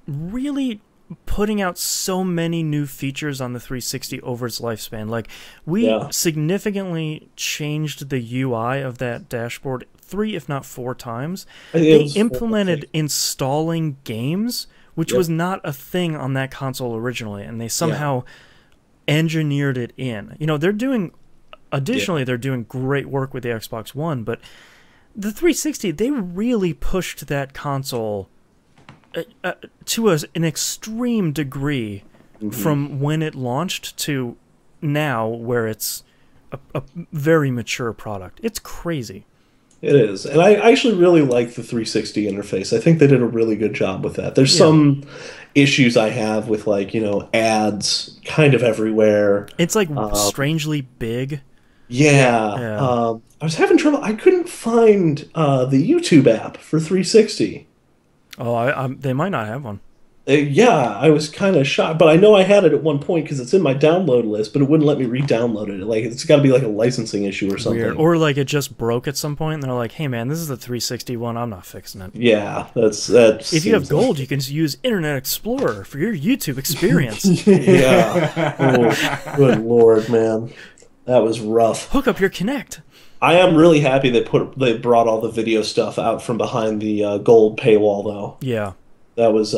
really putting out so many new features on the 360 over its lifespan. Like, we Yeah. significantly changed the UI of that dashboard 3, if not 4 times. I think it They was four, I implemented think. installing games, which Yep. was not a thing on that console originally, and they somehow engineered it in. You know, they're doing, additionally, they're doing great work with the Xbox One, but the 360, they really pushed that console to an extreme degree from when it launched to now, where it's a very mature product. It's crazy. It is. And I actually really like the 360 interface. I think they did a really good job with that. There's Yeah. some issues I have with, like, you know, ads kind of everywhere. It's like strangely big. Yeah. Yeah. I was having trouble. I couldn't find the YouTube app for 360. Oh, they might not have one. Yeah, I was kind of shocked, but I know I had it at one point because it's in my download list, but it wouldn't let me re-download it. Like, it's got to be like a licensing issue or something. Weird. Or like it just broke at some point, and they're like, "Hey, man, this is the 360 one. I'm not fixing it." Yeah, that. If you have seems gold, you can use Internet Explorer for your YouTube experience. Yeah. Oh, good lord, man, that was rough. Hook up your Kinect. I am really happy they brought all the video stuff out from behind the gold paywall, though. Yeah. That was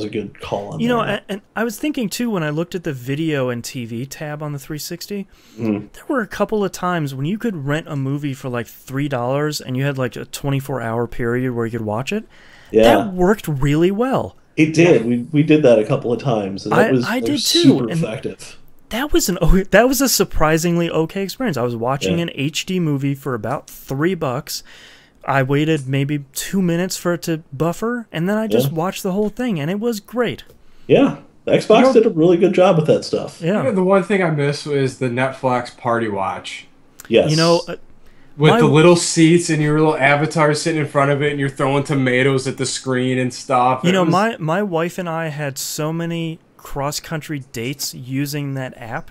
a good call on You know, there. and I was thinking too when I looked at the video and TV tab on the 360, there were a couple of times when you could rent a movie for like $3 and you had like a 24-hour period where you could watch it. Yeah, That worked really well. it did. We did that a couple of times, and I it was did too, super and effective. That was a surprisingly okay experience. I was watching an HD movie for about $3. I waited maybe 2 minutes for it to buffer, and then I just watched the whole thing, and it was great. Yeah, Xbox You know- did a really good job with that stuff. Yeah. You know, the one thing I miss was the Netflix party watch. Yes. You know, With My- the little seats and your little avatar sitting in front of it, and you're throwing tomatoes at the screen and stuff. you It know, was- my wife and I had so many cross-country dates using that app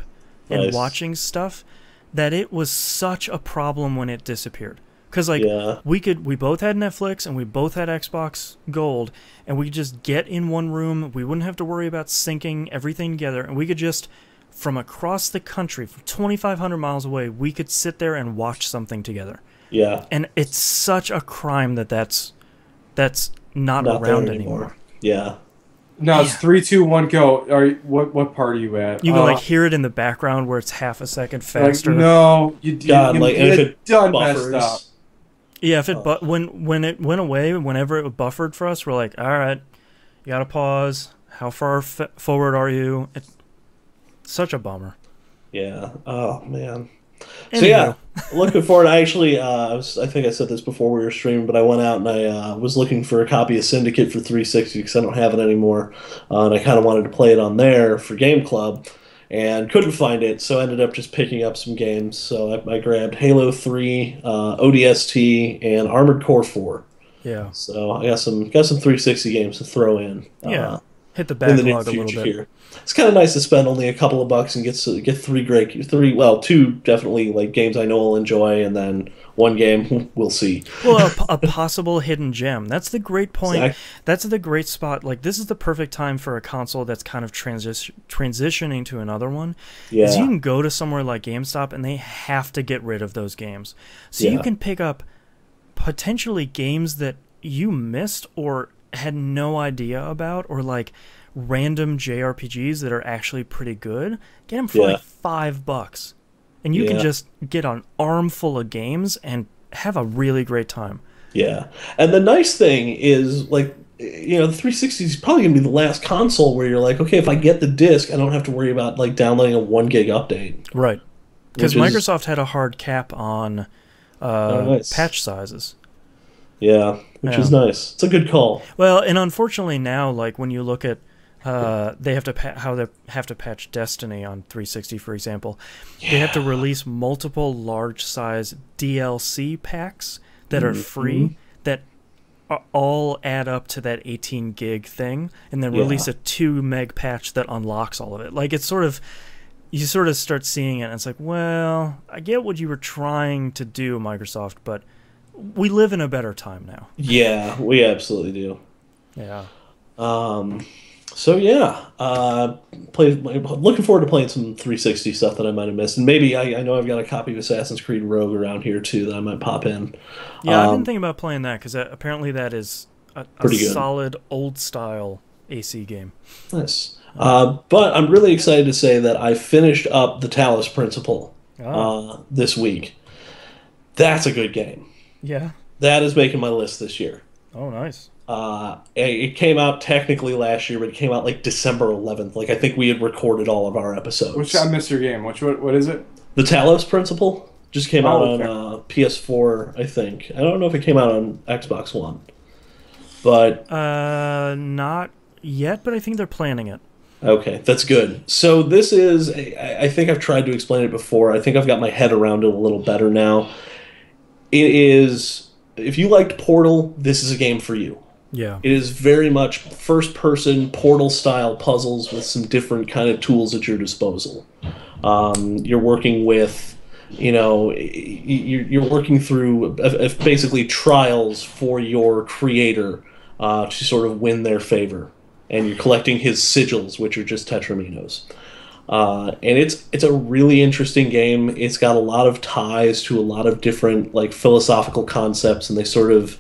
and Nice. watching stuff that it was such a problem when it disappeared. Because like Yeah. we both had Netflix and we both had Xbox Gold, and we could just get in one room. We wouldn't have to worry about syncing everything together, and we could just, from across the country, from 2,500 miles away, we could sit there and watch something together. Yeah. And it's such a crime that's not Not there around anymore. anymore. Yeah. No, it's 3, 2, 1, go. What part are you at? You can like hear it in the background where it's half a second like, faster. no, God, you like, and if it done buffers, messed up. Yeah, if it when it went away, whenever it buffered for us, we're like, all right, you gotta pause. How far forward are you? It's such a bummer. Yeah. Oh man. So Anywho. yeah, looking forward. I actually, I think I said this before we were streaming, but I went out and I was looking for a copy of Syndicate for 360 because I don't have it anymore, and I kind of wanted to play it on there for Game Club, and couldn't find it, so I ended up just picking up some games. So I grabbed Halo 3, ODST, and Armored Core 4. Yeah, So I got some 360 games to throw in. yeah. Hit the In the near backlog a little future bit. here. It's kind of nice to spend only a couple of bucks and get two definitely like games I know I'll enjoy, and then one game we'll see. Well, a possible hidden gem. That's the great point. Exact- That's the great spot. Like, this is the perfect time for a console that's kind of transitioning to another one. Is Yeah. you can go to somewhere like GameStop and they have to get rid of those games. So you Yeah. can pick up potentially games that you missed or had no idea about, or like random JRPGs that are actually pretty good. Get them for Yeah. like $5. And you can Yeah. just get an armful of games and have a really great time. Yeah, and the nice thing is, like, you know, the 360 is probably gonna be the last console where you're like, okay, if I get the disc, I don't have to worry about like downloading a 1 gig update. Right. Because Which is- Microsoft had a hard cap on nice. patch sizes. Yeah, which is nice. It's a good call. Well, and unfortunately now, like when you look at they have to how they have to patch Destiny on 360, for example, they have to release multiple large size DLC packs that are free that all add up to that 18 gig thing, and then release a 2 meg patch that unlocks all of it. Like, it's sort of, you sort of start seeing it, and it's like, well, I get what you were trying to do, Microsoft, but we live in a better time now. Yeah, we absolutely do. Yeah. So yeah, looking forward to playing some 360 stuff that I might have missed, and maybe I know I've got a copy of Assassin's Creed Rogue around here too that I might pop in. Yeah, I've been thinking about playing that because apparently that is a Pretty good. solid old style AC game. Nice. But I'm really excited to say that I finished up the Talos Principle this week. That's a good game. Yeah. That is making my list this year. Oh, nice. It came out technically last year, but it came out like December 11th. Like, I think we had recorded all of our episodes. I missed your game. What is it? The Talos Principle just came out on PS4, I think. I don't know if it came out on Xbox One. But not yet, but I think they're planning it. Okay, that's good. So this is, I think I've tried to explain it before. I think I've got my head around it a little better now. It is, if you liked Portal, this is a game for you. Yeah. It is very much first-person Portal-style puzzles with some different kind of tools at your disposal. You're working with, you're working through basically trials for your creator to sort of win their favor. And you're collecting his sigils, which are just tetraminos. And it's a really interesting game. It's got a lot of ties to a lot of different like philosophical concepts, and they sort of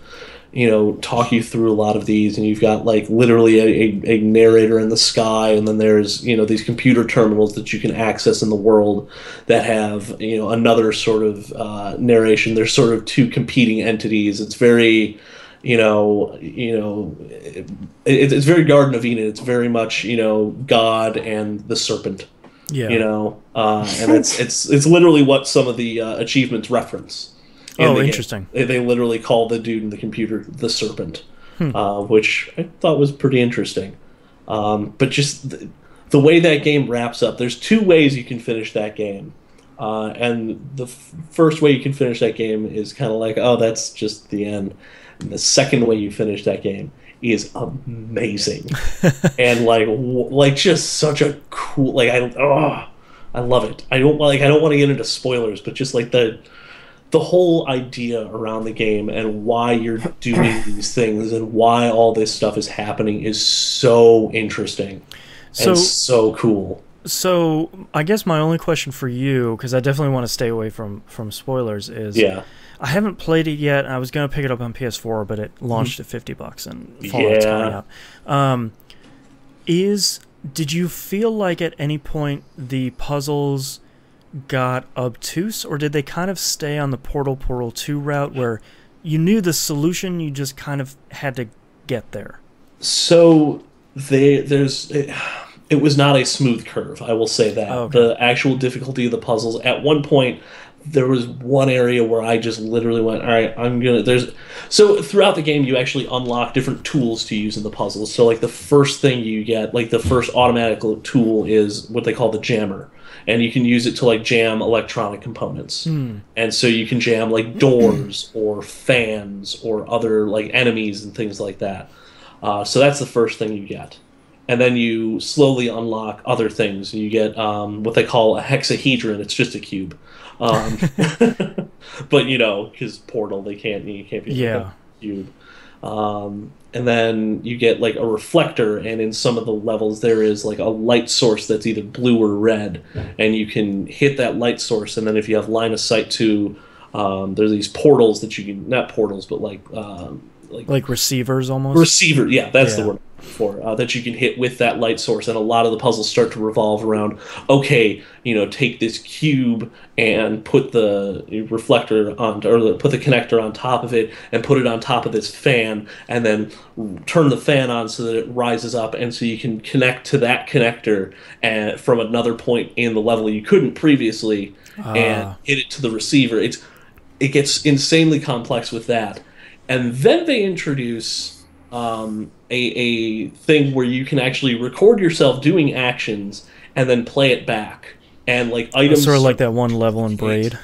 talk you through a lot of these. And you've got like literally a narrator in the sky, and then there's these computer terminals that you can access in the world that have another sort of narration. There's sort of two competing entities. It's very it's very Garden of Eden. It's very much God and the serpent. Yeah. And it's literally what some of the achievements reference. Oh, interesting. They literally call the dude in the computer the serpent, which I thought was pretty interesting. But just the way that game wraps up, there's two ways you can finish that game. And the first way you can finish that game is kind of like, oh, that's just the end. And the second way you finish that game is amazing, and like just such a cool I love it. I don't want to get into spoilers, but just like the whole idea around the game and why you're doing these things and why all this stuff is happening is so interesting and so cool. So I guess my only question for you, because I definitely want to stay away from spoilers, is I haven't played it yet. I was going to pick it up on PS4, but it launched at $50 and Fallout's coming out. Did you feel like at any point the puzzles got obtuse, or did they kind of stay on the Portal 2 route where you knew the solution, you just kind of had to get there? So it was not a smooth curve, I will say that. Okay. The actual difficulty of the puzzles, at one point, there was one area where I just literally went, all right, so throughout the game, you actually unlock different tools to use in the puzzles. So like the first thing you get, like the first automatic tool is what they call the jammer. And you can use it to like jam electronic components. And so you can jam like doors or fans or other like enemies and things like that. So that's the first thing you get. And then you slowly unlock other things. You get what they call a hexahedron. It's just a cube. But because Portal, you can't be a cube. And then you get like a reflector, and in some of the levels there is like a light source that's either blue or red, and you can hit that light source, and then if you have line of sight to, there's these portals that you can, not portals, but like receivers almost. Receiver, yeah, that's the word for that you can hit with that light source, and a lot of the puzzles start to revolve around. Okay, take this cube and put the reflector on, or put the connector on top of it, and put it on top of this fan, and then turn the fan on so that it rises up, and so you can connect to that connector and from another point in the level you couldn't previously, and hit it to the receiver. It gets insanely complex with that. And then they introduce a thing where you can actually record yourself doing actions and then play it back. And like items, sort of like that one level in Braid.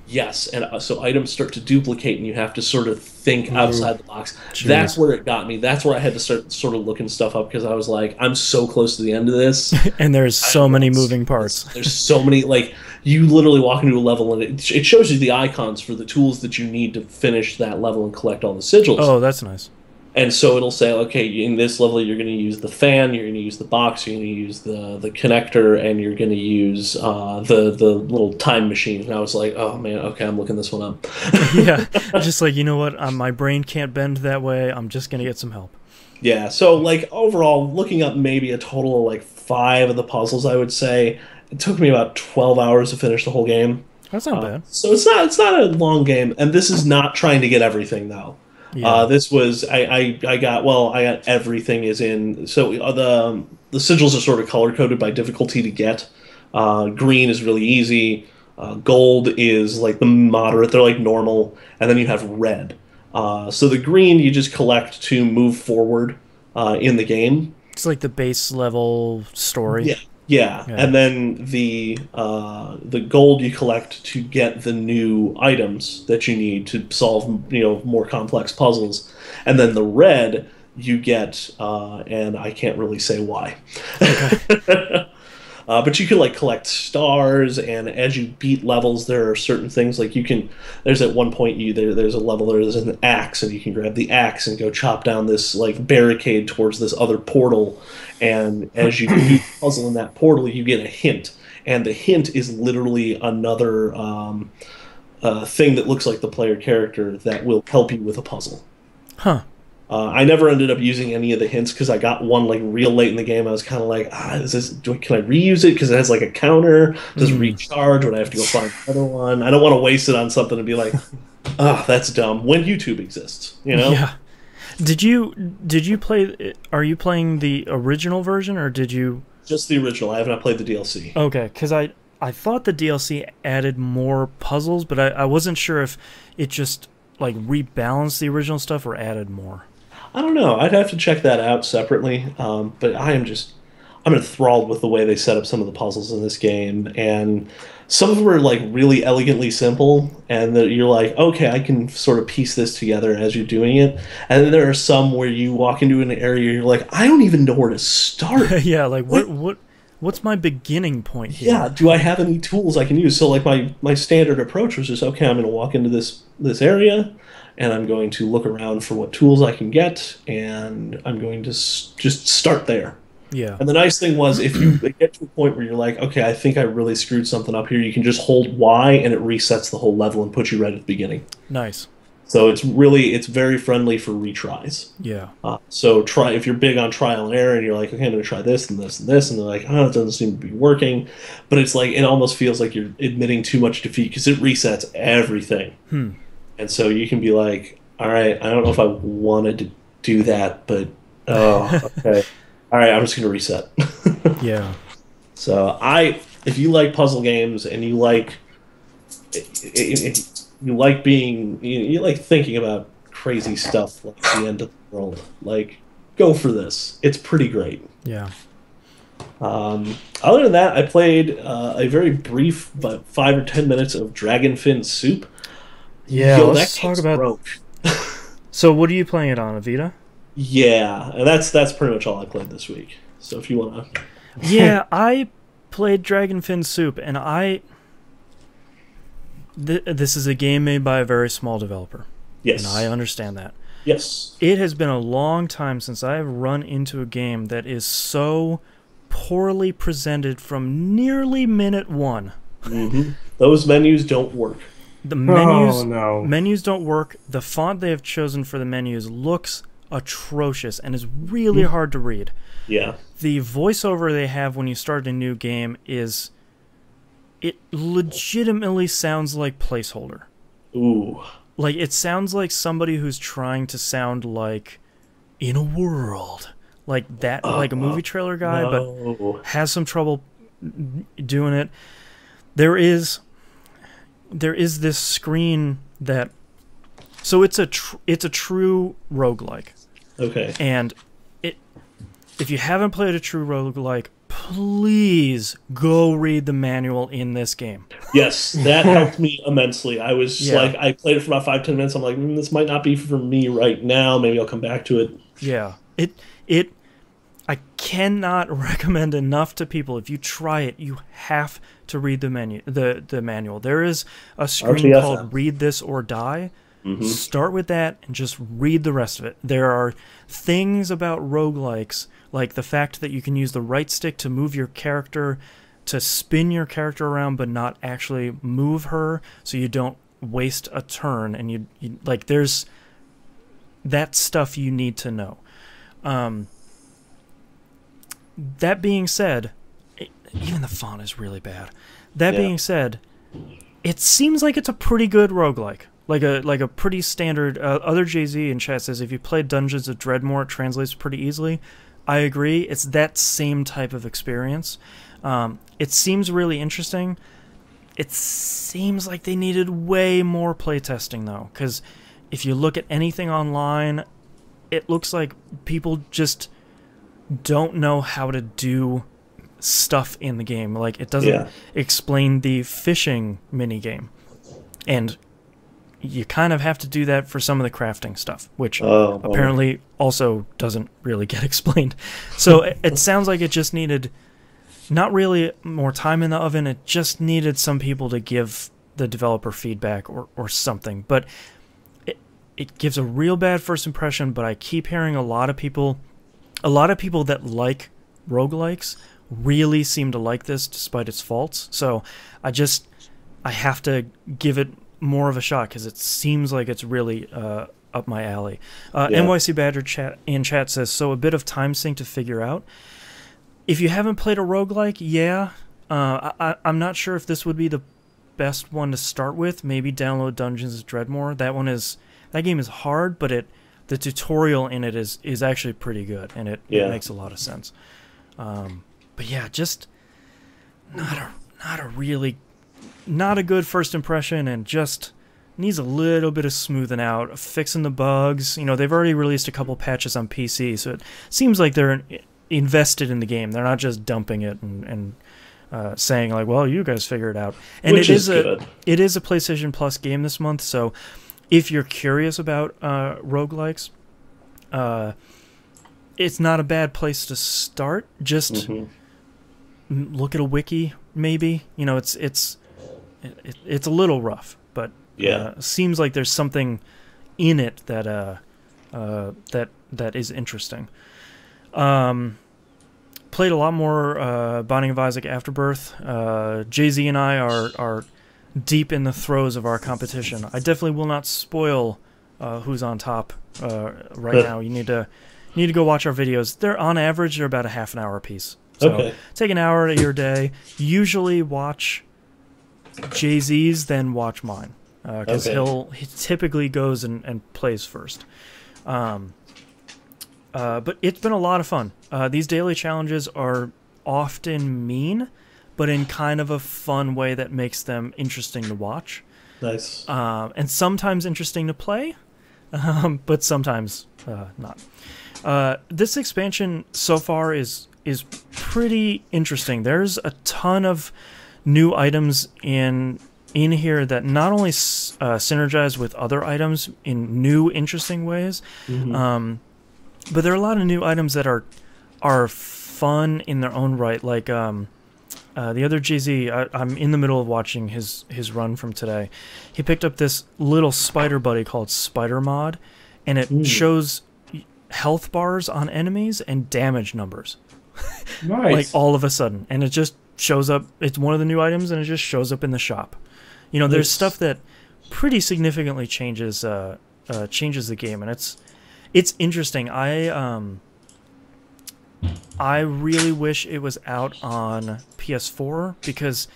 Yes, and so items start to duplicate, and you have to sort of think Ooh, outside the box. That's jeez. where it got me. That's where I had to start sort of looking stuff up because I was like, I'm so close to the end of this. And there's I so many want moving this. parts. There's so many, like, you literally walk into a level and it shows you the icons for the tools that you need to finish that level and collect all the sigils. Oh, that's nice. And so it'll say, okay, in this level, you're going to use the fan, you're going to use the box, you're going to use the connector, and you're going to use the little time machine. And I was like, oh man, okay, I'm looking this one up. Yeah, just like, you know what? My brain can't bend that way. I'm just gonna get some help. Yeah, so like overall, looking up maybe a total of like five of the puzzles, I would say it took me about 12 hours to finish the whole game. That's not bad. So it's not a long game, and this is not trying to get everything though. Yeah. This was I got well I got everything is in so the sigils are sort of color coded by difficulty to get. Green is really easy. Gold is like the moderate. They're like normal, and then you have red. So the green you just collect to move forward in the game. It's like the base level story. Yeah, yeah, Yeah. and then the gold you collect to get the new items that you need to solve more complex puzzles, and then the red you get, and I can't really say why. Okay. But you can like collect stars, and as you beat levels, there are certain things like you can. There's at one point there's a level there's an axe, and you can grab the axe and go chop down this like barricade towards this other portal. And as you do the puzzle in that portal, you get a hint, and the hint is literally another thing that looks like the player character that will help you with a puzzle. Huh. I never ended up using any of the hints because I got one like real late in the game. I was kind of like, can I reuse it because it has like a counter? Does it recharge? Would I have to go find another one? I don't want to waste it on something and be like, that's dumb. When YouTube exists, you know? Yeah. Did you play? Are you playing the original version, or did you? Just the original. I have not played the DLC. Okay, because I thought the DLC added more puzzles, but I wasn't sure if it just like rebalanced the original stuff or added more. I don't know. I'd have to check that out separately. But I'm enthralled with the way they set up some of the puzzles in this game, and some of them are like really elegantly simple, and that you're like, okay, I can sort of piece this together as you're doing it. And then there are some where you walk into an area, you're like, I don't even know where to start. Yeah, like what's my beginning point here? Yeah, do I have any tools I can use? So like my standard approach was just, okay, I'm going to walk into this area, and I'm going to look around for what tools I can get, and I'm going to just start there. Yeah. And the nice thing was, if you get to a point where you're like, okay, I think I really screwed something up here, you can just hold Y and it resets the whole level and puts you right at the beginning. Nice. So it's very friendly for retries. Yeah. So if you're big on trial and error and you're like, okay, I'm going to try this and this and this, and they're like, oh, it doesn't seem to be working. But it's like, it almost feels like you're admitting too much defeat because it resets everything. And so you can be like, all right, I don't know if I wanted to do that, but okay. All right, I'm just going to reset. Yeah. So if you like puzzle games and you like you like thinking about crazy stuff like the end of the world, like go for this. It's pretty great. Yeah. Other than that, I played a very brief but 5 or 10 minutes of Dragonfin Soup. Yeah, Yo, let's that talk game's about. broke. So, what are you playing it on, a Vita? Yeah, and that's pretty much all I played this week. So if you wanna, Yeah, I played Dragonfin Soup, and this is a game made by a very small developer. yes, And I understand that. yes, It has been a long time since I've run into a game that is so poorly presented from nearly minute one. those menus don't work. The menus, Oh, no. menus don't work. The font they have chosen for the menus looks atrocious and is really hard to read. Yeah, The voiceover they have when you start a new game it legitimately sounds like placeholder. ooh, Like, it sounds like somebody who's trying to sound like in a world. Like that, like a movie trailer guy, no. but has some trouble doing it. There is this screen that... So it's a true roguelike. Okay, And if you haven't played a true roguelike, please go read the manual in this game. Yes, that helped me immensely. I was Yeah. like, I played it for about 5, 10 minutes. I'm like, this might not be for me right now. Maybe I'll come back to it. Yeah. It I cannot recommend enough to people. If you try it, you have to read the manual. There is a screen called Read This or Die. Start with that and just read the rest of it. There are things about roguelikes, like the fact that you can use the right stick to move your character, to spin your character around but not actually move her, so you don't waste a turn. And you like, there's that stuff you need to know. That being said, even the font is really bad. That being said, it seems like it's a pretty good roguelike. Like a pretty standard. Other Jay-Z in chat says if you play Dungeons of Dreadmore, it translates pretty easily. I agree. It's that same type of experience. It seems really interesting. It seems like they needed way more playtesting, though, because if you look at anything online, it looks like people just don't know how to do stuff in the game. Like, it doesn't explain the fishing minigame. And you kind of have to do that for some of the crafting stuff, which apparently also doesn't really get explained. So it sounds like it just needed not really more time in the oven. It just needed some people to give the developer feedback or something. But it gives a real bad first impression, but I keep hearing a lot of people that like roguelikes really seem to like this despite its faults. So I have to give it more of a shot because it seems like it's really up my alley. NYC Badger in chat says, so a bit of time sink to figure out. If you haven't played a roguelike, I'm not sure if this would be the best one to start with. Maybe download Dungeons of Dreadmore. That game is hard, but the tutorial in it is actually pretty good, and it makes a lot of sense. But yeah, just not a good first impression, and just needs a little bit of smoothing out, fixing the bugs. You know, they've already released a couple patches on PC, so it seems like they're invested in the game. They're not just dumping it and saying like, "Well, you guys figure it out." And it is a PlayStation Plus game this month, so if you're curious about roguelikes, it's not a bad place to start. Just look at a wiki, maybe. You know, it's a little rough, but seems like there's something in it that is interesting. Played a lot more Binding of Isaac Afterbirth. Jay-Z and I are deep in the throes of our competition. I definitely will not spoil who's on top right now. You need to go watch our videos. They're on average they're about a half an hour a piece. So take an hour out of your day. Usually watch Jay-Z's, then watch mine, because he typically goes and plays first. But it's been a lot of fun. These daily challenges are often mean, but in kind of a fun way that makes them interesting to watch. Nice. And sometimes interesting to play, but sometimes not. This expansion so far is pretty interesting. There's a ton of new items in here that not only synergize with other items in new, interesting ways, but there are a lot of new items that are fun in their own right. Like the other Jay-Z, I'm in the middle of watching his run from today. He picked up this little spider buddy called Spider Mod, and it shows health bars on enemies and damage numbers. Nice. Like all of a sudden, and it just shows up. It's one of the new items, and it just shows up in the shop. You know, there's stuff that pretty significantly changes the game, and it's interesting. I really wish it was out on PS4 because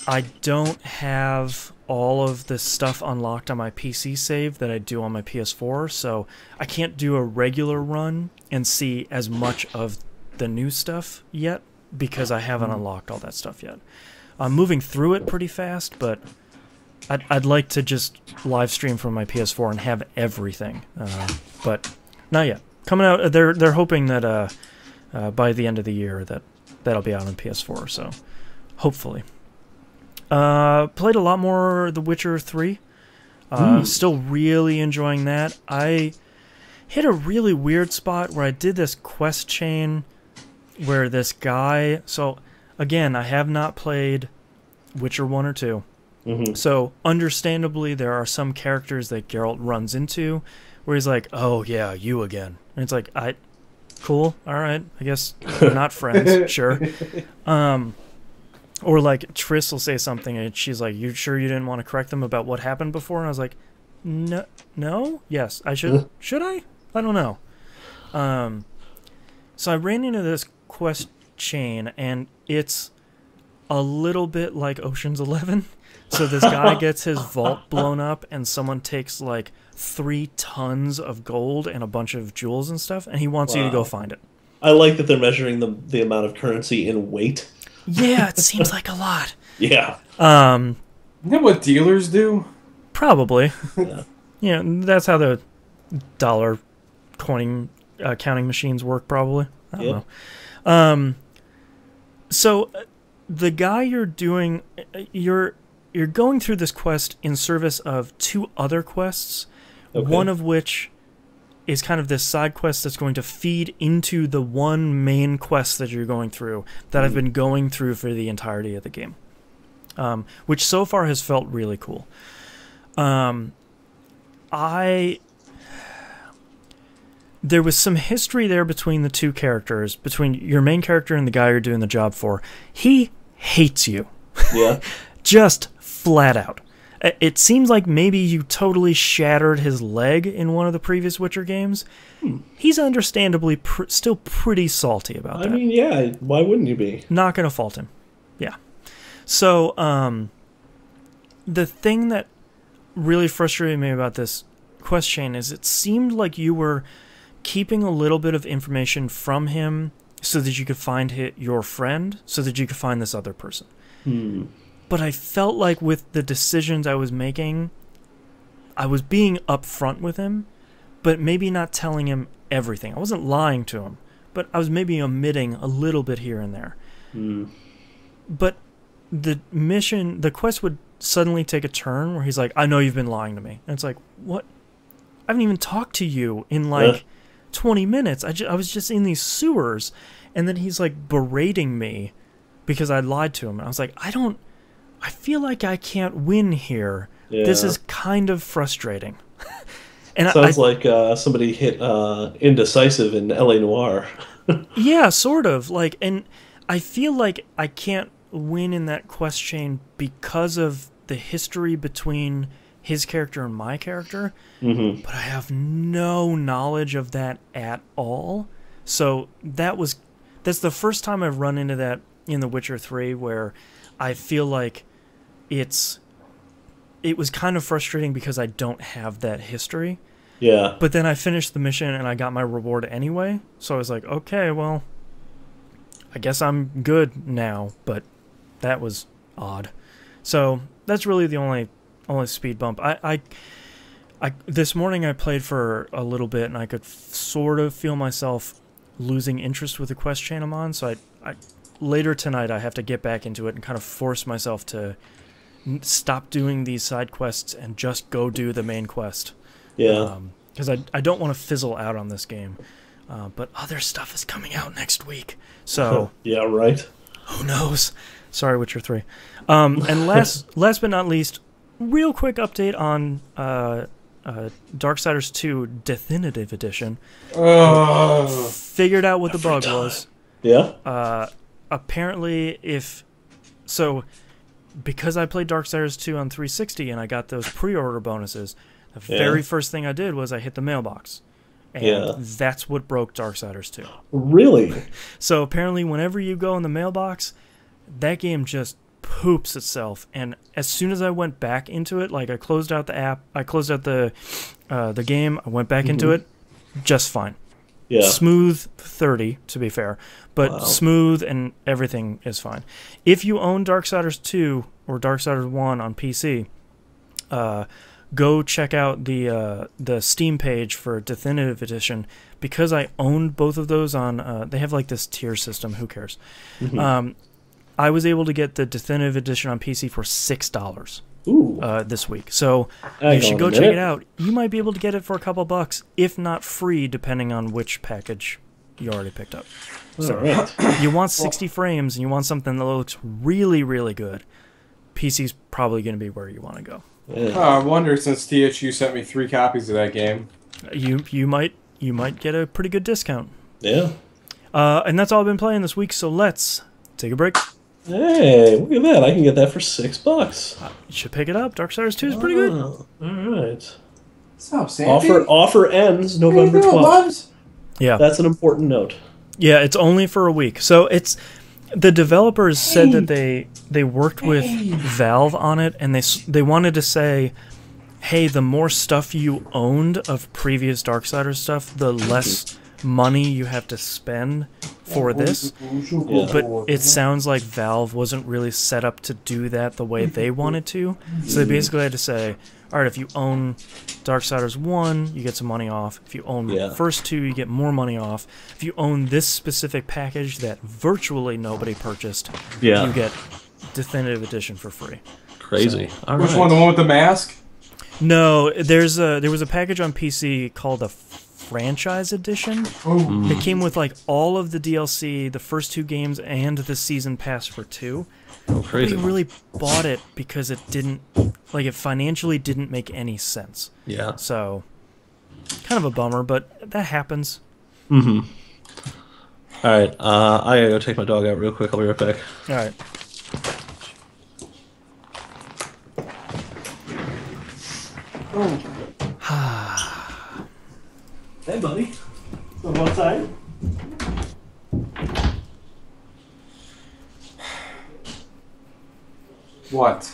I don't have all of the stuff unlocked on my PC save that I do on my PS4, so I can't do a regular run and see as much of the new stuff yet because I haven't unlocked all that stuff yet. I'm moving through it pretty fast, but I'd like to just live stream from my PS4 and have everything, but not yet. Coming out, they're hoping that by the end of the year that that'll be out on PS4. So hopefully, played a lot more The Witcher 3. Still really enjoying that. I hit a really weird spot where I did this quest chain where this guy. So again, I have not played Witcher 1 or 2. So understandably, there are some characters that Geralt runs into where he's like, "Oh yeah, you again," and it's like, cool, all right, I guess we're not friends, sure. Or like Triss will say something and she's like, "You sure you didn't want to correct them about what happened before?" And I was like, no, yes, I should. Should I? I don't know. So I ran into this quest chain, and it's a little bit like Ocean's 11. So this guy gets his vault blown up, and someone takes like 3 tons of gold and a bunch of jewels and stuff, and he wants you to go find it. I like that they're measuring the amount of currency in weight. Yeah, it seems like a lot. Yeah. Isn't that what dealers do? Probably. Yeah. Yeah, that's how the dollar counting machines work, probably. I don't know. So the guy you're doing, you're going through this quest in service of 2 other quests, one of which is kind of this side quest that's going to feed into the one main quest that you're going through that I've been going through for the entirety of the game, which so far has felt really cool. There was some history there between the 2 characters, between your main character and the guy you're doing the job for. He hates you. Yeah. Just flat out. It seems like maybe you totally shattered his leg in one of the previous Witcher games. He's understandably still pretty salty about that. I mean, yeah, why wouldn't you be? Not going to fault him. Yeah. So, the thing that really frustrated me about this quest chain is it seemed like you were keeping a little bit of information from him so that you could find your friend, so that you could find this other person. But I felt like with the decisions I was making, I was being upfront with him, but maybe not telling him everything. I wasn't lying to him, but I was maybe omitting a little bit here and there. But the quest would suddenly take a turn where he's like, "I know you've been lying to me." And it's like, what? I haven't even talked to you in like 20 minutes. I was just in these sewers. And then he's like berating me because I lied to him. And I was like, I feel like I can't win here. Yeah. This is kind of frustrating. And sounds like somebody hit indecisive in L.A. Noire. Yeah, sort of. Like, and I feel like I can't win in that quest chain because of the history between his character and my character. But I have no knowledge of that at all. So that's the first time I've run into that in The Witcher 3, where I feel like it was kind of frustrating because I don't have that history. Yeah. But then I finished the mission and I got my reward anyway. So I was like, okay, well, I guess I'm good now. But that was odd. So that's really the only speed bump. I this morning I played for a little bit and I could sort of feel myself losing interest with the quest chain I'm on. So I later tonight I have to get back into it and kind of force myself to stop doing these side quests and just go do the main quest. Yeah. Because I don't want to fizzle out on this game. But other stuff is coming out next week. So yeah, right. Who knows? Sorry, Witcher 3. And last but not least, real quick update on Darksiders 2 Definitive Edition. Figured out what the bug was. Yeah? Apparently, because I played Darksiders 2 on 360 and I got those pre-order bonuses, the very first thing I did was I hit the mailbox. And that's what broke Darksiders 2. Really? So apparently whenever you go in the mailbox, that game just poops itself. And as soon as I went back into it, like I closed out the app, I closed out the game, I went back into it, just fine. Yeah. Smooth 30, to be fair. But smooth and everything is fine. If you own Darksiders 2 or Darksiders 1 on PC, go check out the Steam page for Definitive Edition, because I owned both of those on. They have like this tier system. Who cares? Mhm. I was able to get the Definitive Edition on PC for $6 this week. So you should go check it out. You might be able to get it for a couple bucks, if not free, depending on which package you already picked up. So Right. you want 60 frames and you want something that looks really, really good. PC's probably going to be where you want to go. Yeah. I wonder, since THU sent me 3 copies of that game. You might get a pretty good discount. Yeah. And that's all I've been playing this week. So let's take a break. Hey, look at that! I can get that for $6. You should pick it up. Darksiders 2 is pretty good. All right. What's up, Sandy? Offer ends November 12th. Yeah. That's an important note. Yeah, it's only for a week. So it's the developers said that they worked with Valve on it, and they wanted to say, hey, the more stuff you owned of previous Darksiders stuff, the less money you have to spend for this. Yeah. But it sounds like Valve wasn't really set up to do that the way they wanted to. So they basically had to say, all right, if you own Darksiders 1, you get some money off. If you own the first 2, you get more money off. If you own this specific package that virtually nobody purchased, you get Definitive Edition for free. Crazy. So, all Which right. one? The one with the mask? No, there was a package on PC called a Franchise Edition. It came with like all of the DLC, the first 2 games, and the season pass for 2. Oh, crazy. We really bought it because it didn't, like, it financially didn't make any sense. Yeah. So, kind of a bummer, but that happens. Mm-hmm. All right. I gotta go take my dog out real quick. I'll be right back. All right. Hey, buddy. On one side. What?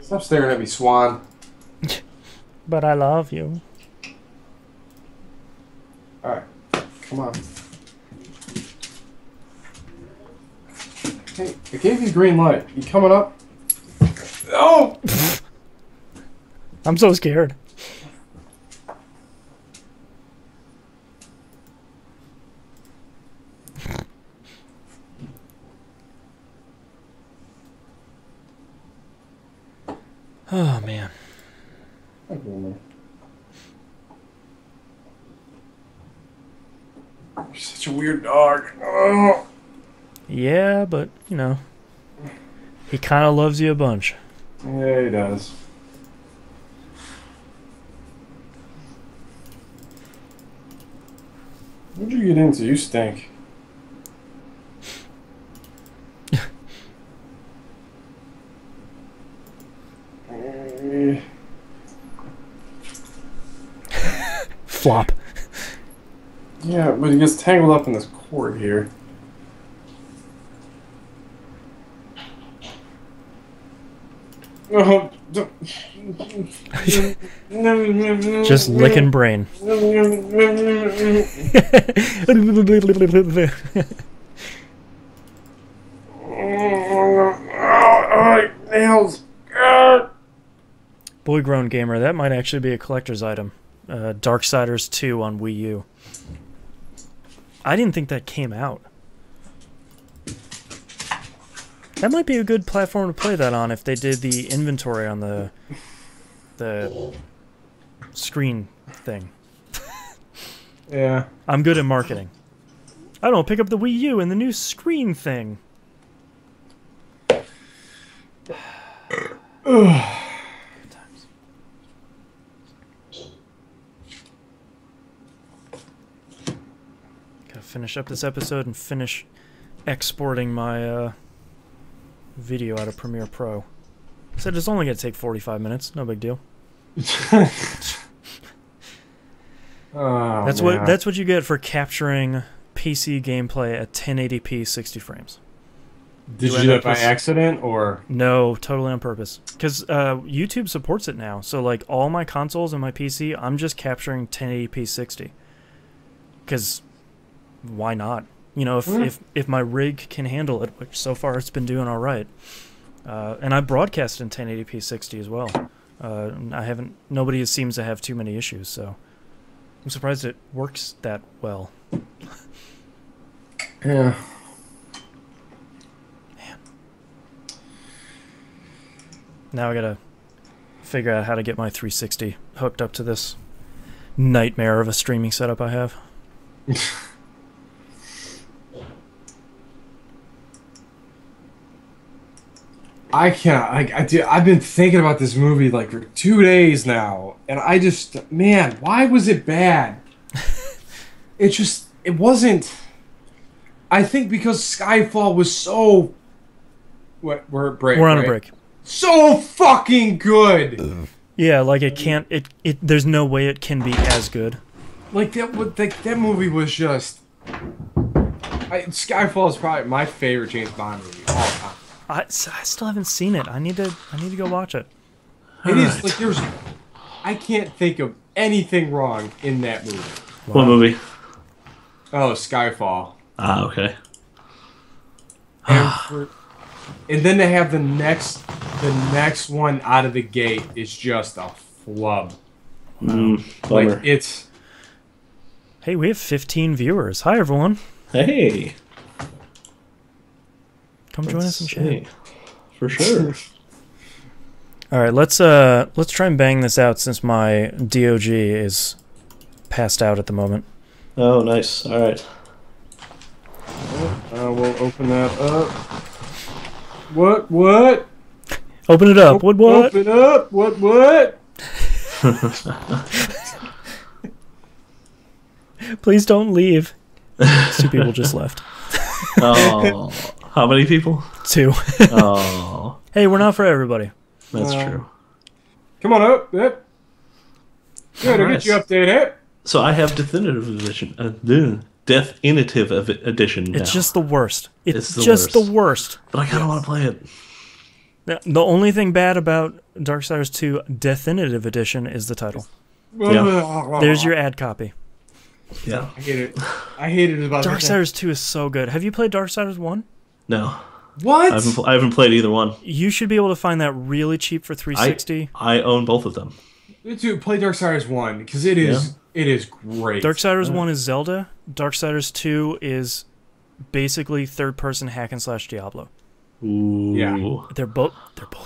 Stop staring at me, Swan. But I love you. Alright, come on. Hey, I gave you green light. You coming up? Oh! I'm so scared. Oh, man. You're such a weird dog. Oh. Yeah, but, you know, he kind of loves you a bunch. Yeah, he does. What'd you get into? You stink. Flop. Yeah, but he gets tangled up in this cord here. Oh, Just licking brain. Nails. Boy Grown Gamer, that might actually be a collector's item. Darksiders 2 on Wii U. I didn't think that came out. That might be a good platform to play that on if they did the inventory on the screen thing. Yeah. I'm good at marketing. I don't know, pick up the Wii U and the new screen thing. Good times. Gotta finish up this episode and finish exporting my video out of Premiere Pro. Said it's only gonna take 45 minutes, no big deal. Oh, That's man. what you get for capturing PC gameplay at 1080p 60 frames. Did you end do that up by with- accident or? No, totally on purpose. Because YouTube supports it now. So, like, all my consoles and my PC, I'm just capturing 1080p 60. Because why not? You know, if my rig can handle it, which so far it's been doing all right, And I broadcast in 1080p 60 as well. Nobody seems to have too many issues, so I'm surprised it works that well. Yeah. Man. Now I gotta figure out how to get my 360 hooked up to this nightmare of a streaming setup I have. I can't. I've been thinking about this movie like for 2 days now, and I just, man, why was it bad? It wasn't. I think because Skyfall was so. What? We're at break. We're on right? a break. So fucking good. Yeah, like it can't. There's no way it can be as good. Like that movie was just. Skyfall is probably my favorite James Bond movie of all time. I still haven't seen it. I need to go watch it. It is like there's. I can't think of anything wrong in that movie. Wow. What movie? Oh, Skyfall. Ah, okay. And then to have the next one out of the gate is just a flub. Bummer. Like it's. Hey, we have 15 viewers. Hi, everyone. Hey. Come join us in chat. For sure. All right, let's try and bang this out since my DOG is passed out at the moment. Oh, nice. All right. We'll open that up. What? Open it up. What? Open up. What? Please don't leave. 2 people just left. Oh, how many people? 2. Oh, Hey, we're not for everybody. that's true. Come on up. Yep. Good to Nice. get you updated. So I have definitive edition. Definitive edition now. It's just the worst. It's the just worst. the worst. But I kind of want to play it. The only thing bad about Darksiders 2 Definitive Edition is the title. Yeah. There's your ad copy. Yeah. I hate it. I hate it about Darksiders 2 is so good. Have you played Darksiders 1? No. What? I haven't played either one. You should be able to find that really cheap for 360. I own both of them. Dude, play Darksiders 1 because it is great. Darksiders 1 is Zelda. Darksiders 2 is basically third-person hack and slash Diablo. Ooh. Yeah. They're both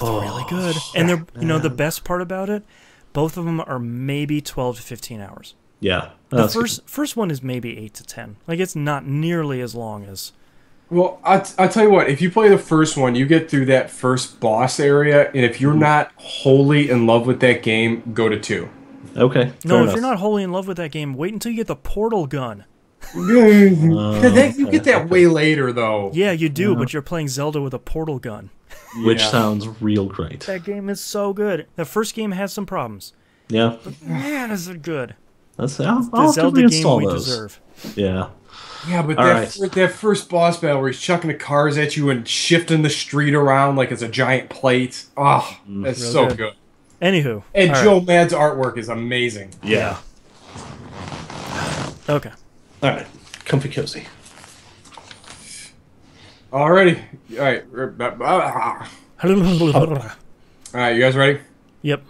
really good. And they're the best part about it, both of them are maybe 12 to 15 hours. Yeah. The first one is maybe 8 to 10. Like it's not nearly as long as. Well, I'll tell you what. If you play the first one, you get through that first boss area, and if you're not wholly in love with that game, go to 2. Okay. No, fair if you're not wholly in love with that game, wait until you get the portal gun. You get that way later, though. Yeah, you do, but you're playing Zelda with a portal gun. Which Yeah. sounds real great. That game is so good. The first game has some problems. Yeah. Man, is it good. I'll The have to Zelda game reinstall we those. deserve. Yeah. Yeah, but All that first boss battle where he's chucking the cars at you and shifting the street around like it's a giant plate. Oh, that's Real so good. good. Anywho. And all Joe Mad's artwork is amazing. Yeah. right. Okay. All right. Comfy cozy. Alrighty. Alright. Alright, you guys ready? Yep.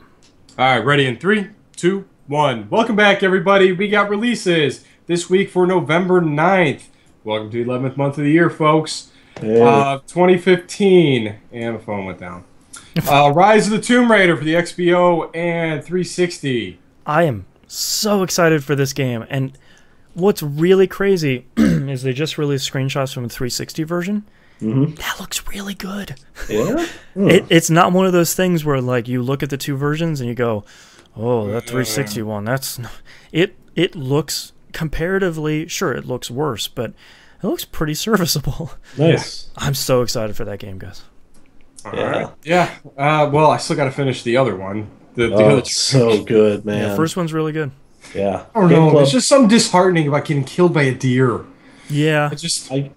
Alright, ready in 3, 2, 1. Welcome back, everybody. We got releases this week for November 9th. Welcome to the 11th month of the year, folks. Hey. 2015. And my phone went down. Rise of the Tomb Raider for the XBO and 360. I am so excited for this game, and what's really crazy is they just released screenshots from the 360 version. Mm-hmm. That looks really good. Yeah. It's not one of those things where like you look at the 2 versions and you go, "Oh, that 360 one, that's it." It looks comparatively, sure, it looks worse, but it looks pretty serviceable. Nice. I'm so excited for that game, guys. Alright. Yeah. Well, I still got to finish the other one. The Oh, other it's so good, man. Yeah, first one's really good. Yeah. I don't know. There's just something disheartening about getting killed by a deer. Yeah,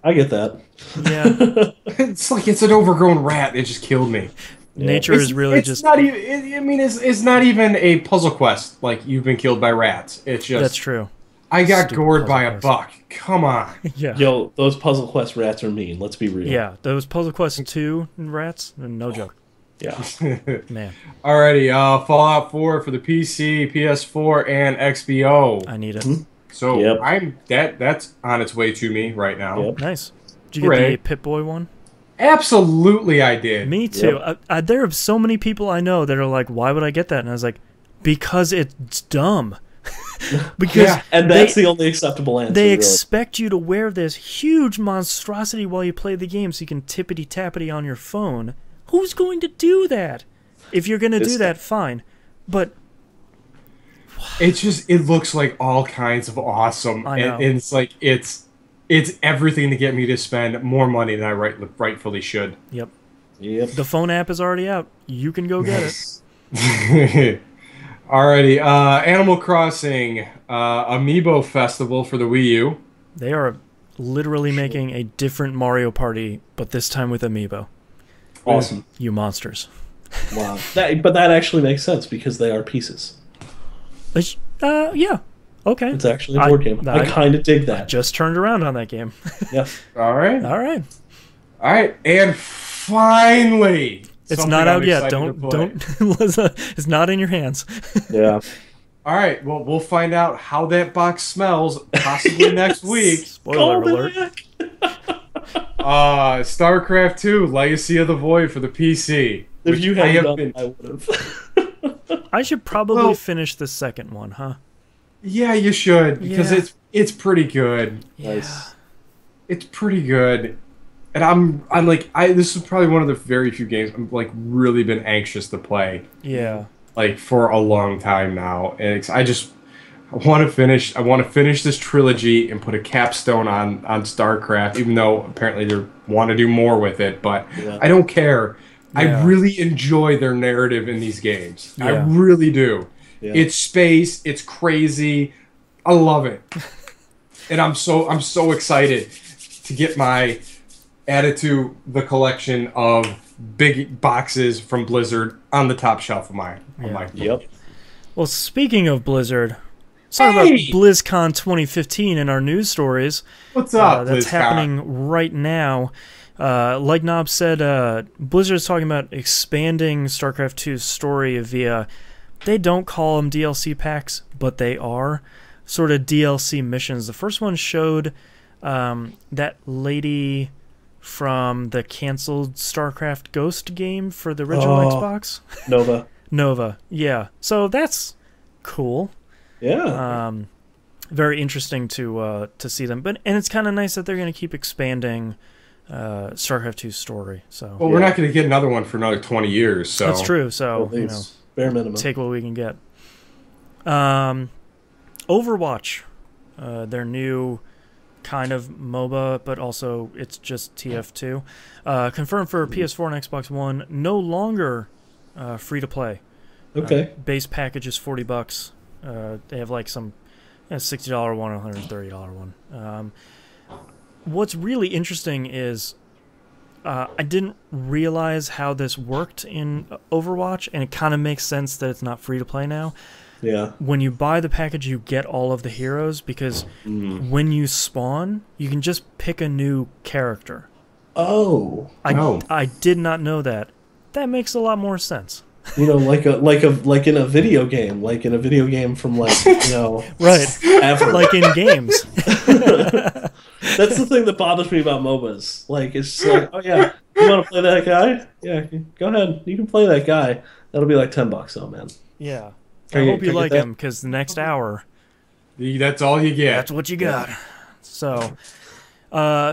I get that. yeah. It's like it's an overgrown rat. It just killed me. Nature is really it's just. not even. I mean, it's not even a puzzle quest. Like you've been killed by rats. It's just That's true. I got Stupid gored Puzzle by a Quest. buck. Come on. Yeah. Yo, those Puzzle Quest rats are mean. Let's be real. Yeah, those Puzzle Quest 2 rats, no joke. Yeah. Man, Alrighty, Fallout 4 for the PC, PS4, and XBO. I need it. So Yep. that's on its way to me right now. Yep. Nice. Did you get Hooray. the Pip-Boy one? Absolutely, I did. Me too. There are so many people I know that are like, why would I get that? And I was like, because it's dumb. Because Yeah, And that's the only acceptable answer. they really. expect you to wear this huge monstrosity while you play the game so you can tippity-tappity on your phone. Who's going to do that? If you're going to do that, fine. But it looks like all kinds of awesome. I know. And it's like it's everything to get me to spend more money than I rightfully should. Yep. Yep. The phone app is already out. You can go get it. Alrighty, Animal Crossing Amiibo Festival for the Wii U. They are literally making a different Mario Party, but this time with Amiibo. Awesome. You monsters. Wow. But that actually makes sense because they are pieces. Yeah. Okay. It's actually a board game. I kind of dig that. Just turned around on that game. Yeah. All right. All right. All right. And finally, It's something not I'm out yet. excited to play. Don't. It's not in your hands. Yeah. All right. Well, we'll find out how that box smells possibly next week. Spoiler alert. StarCraft 2: Legacy of the Void for the PC. If which you I hadn't have done been. I would have. I should probably Well- finish the second one, huh? Yeah, you should because Yeah. it's pretty good. Nice. It's pretty good. And I'm like this is probably one of the very few games I'm like really been anxious to play Yeah. like for a long time now. And I want to finish this trilogy and put a capstone on StarCraft, even though apparently they want to do more with it, but Yeah. I don't care. Yeah. I really enjoy their narrative in these games. I Yeah. really do. Yeah. It's space, it's crazy. I love it. And I'm so excited to get my added to the collection of big boxes from Blizzard on the top shelf of my Yep. Well, speaking of Blizzard, let's talk about BlizzCon 2015 in our news stories. What's up, That's BlizzCon? happening right now. Like Knob said, Blizzard's talking about expanding StarCraft 2's story via, they don't call them DLC packs, but they are sort of DLC missions. The first one showed that lady from the canceled StarCraft Ghost game for the original Xbox. Nova. Nova, yeah. So that's cool. Yeah. Very interesting to see them. And it's kind of nice that they're going to keep expanding StarCraft 2's story. So Well, we're not going to get another one for another 20 years, so that's true. So At least. Bare minimum. take what we can get. Overwatch, their new kind of MOBA, but also it's just TF2. Confirmed for PS4 and Xbox One. No longer free to play. Okay. Base package is $40. They have like some $60 one, $130 one. What's really interesting is I didn't realize how this worked in Overwatch, and it kind of makes sense that it's not free to play now. Yeah. When you buy the package, you get all of the heroes because when you spawn, you can just pick a new character. Oh. I did not know that. That makes a lot more sense. You know, like in a video game, from like, Right. ever. Like in games. That's the thing that bothers me about MOBAs. Like, it's just like, oh yeah, you want to play that guy? Yeah, go ahead. You can play that guy. That'll be like $10 though, man. Yeah. Can I you- hope can you I get like that? him, because the next hour, that's all you get. that's what you got. So,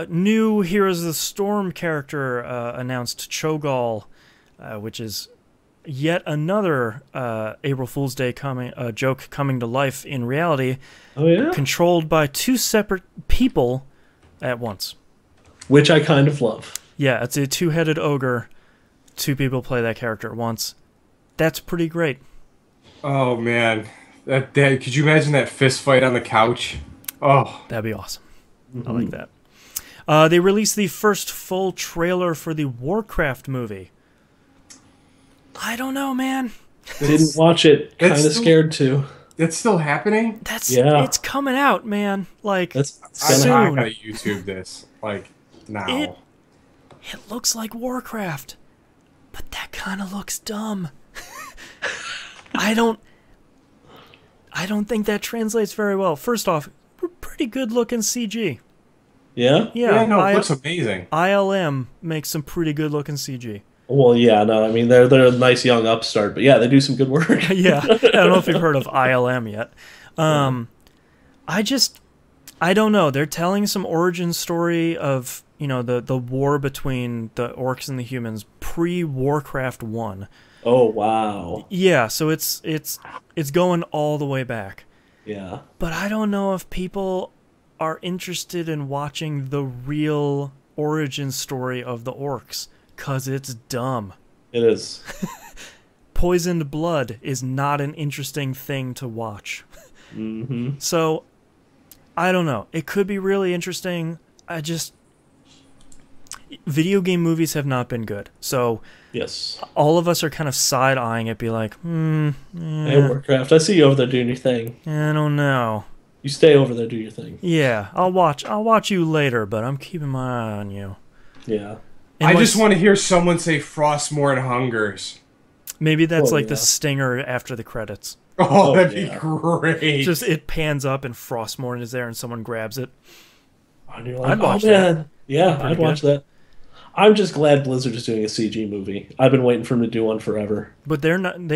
new Heroes of the Storm character announced, Cho'Gall, which is yet another April Fool's Day joke coming to life in reality, Oh yeah. controlled by two separate people at once. Which I kind of love. Yeah, it's a two-headed ogre. Two people play that character at once. That's pretty great. Oh man, that could you imagine that fist fight on the couch? Oh, That'd be awesome. I like that. They released the first full trailer for the Warcraft movie. I don't know, man. Didn't watch it. Kind of It's- scared to. That's still happening? Yeah. It's coming out, man. Like, That's I soon. gotta YouTube this. Like, now. It looks like Warcraft, but that kind of looks dumb. I don't think that translates very well. First off, pretty good looking CG. Yeah. Yeah, no, it looks amazing. ILM makes some pretty good looking CG. Well, yeah, no, I mean they're a nice young upstart, but yeah, they do some good work. Yeah, I don't know if you've heard of ILM yet. I don't know. They're telling some origin story of, you know, the war between the orcs and the humans pre-Warcraft 1. Oh, wow. Yeah, so it's going all the way back. Yeah. But I don't know if people are interested in watching the real origin story of the orcs, 'cause it's dumb. It is. Poisoned blood is not an interesting thing to watch. Mm-hmm. So, I don't know. It could be really interesting. Video game movies have not been good. So, Yes. all of us are kind of side-eyeing it, be like, Hey, Warcraft, I see you over there doing your thing. I don't know. You stay over there, do your thing. Yeah, I'll watch you later, but I'm keeping my eye on you. Yeah. I just want to hear someone say Frostmourne hungers. Maybe that's Oh, the stinger after the credits. Oh, that'd yeah. be great. Just it pans up and Frostmourne is there and someone grabs it. And you're like, I'd watch man. that. Yeah, Pretty I'd watch that. I'm just glad Blizzard is doing a CG movie. I've been waiting for them to do one forever. But they're not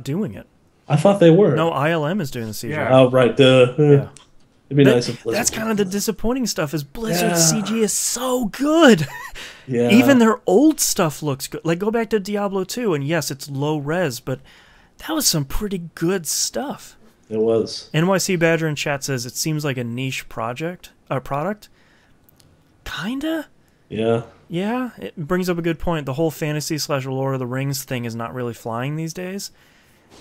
doing it. I thought they were. No, ILM is doing the CG. Yeah. Oh, right. Yeah. It'd be nice if Blizzard. That's kind of the disappointing stuff is Blizzard's Yeah. CG is so good. Yeah. Even their old stuff looks good. Like, go back to Diablo 2, and yes, it's low res, but that was some pretty good stuff. It was. NYC Badger in chat says it seems like a niche product. Kinda? Yeah. Yeah, it brings up a good point. The whole fantasy / Lord of the Rings thing is not really flying these days.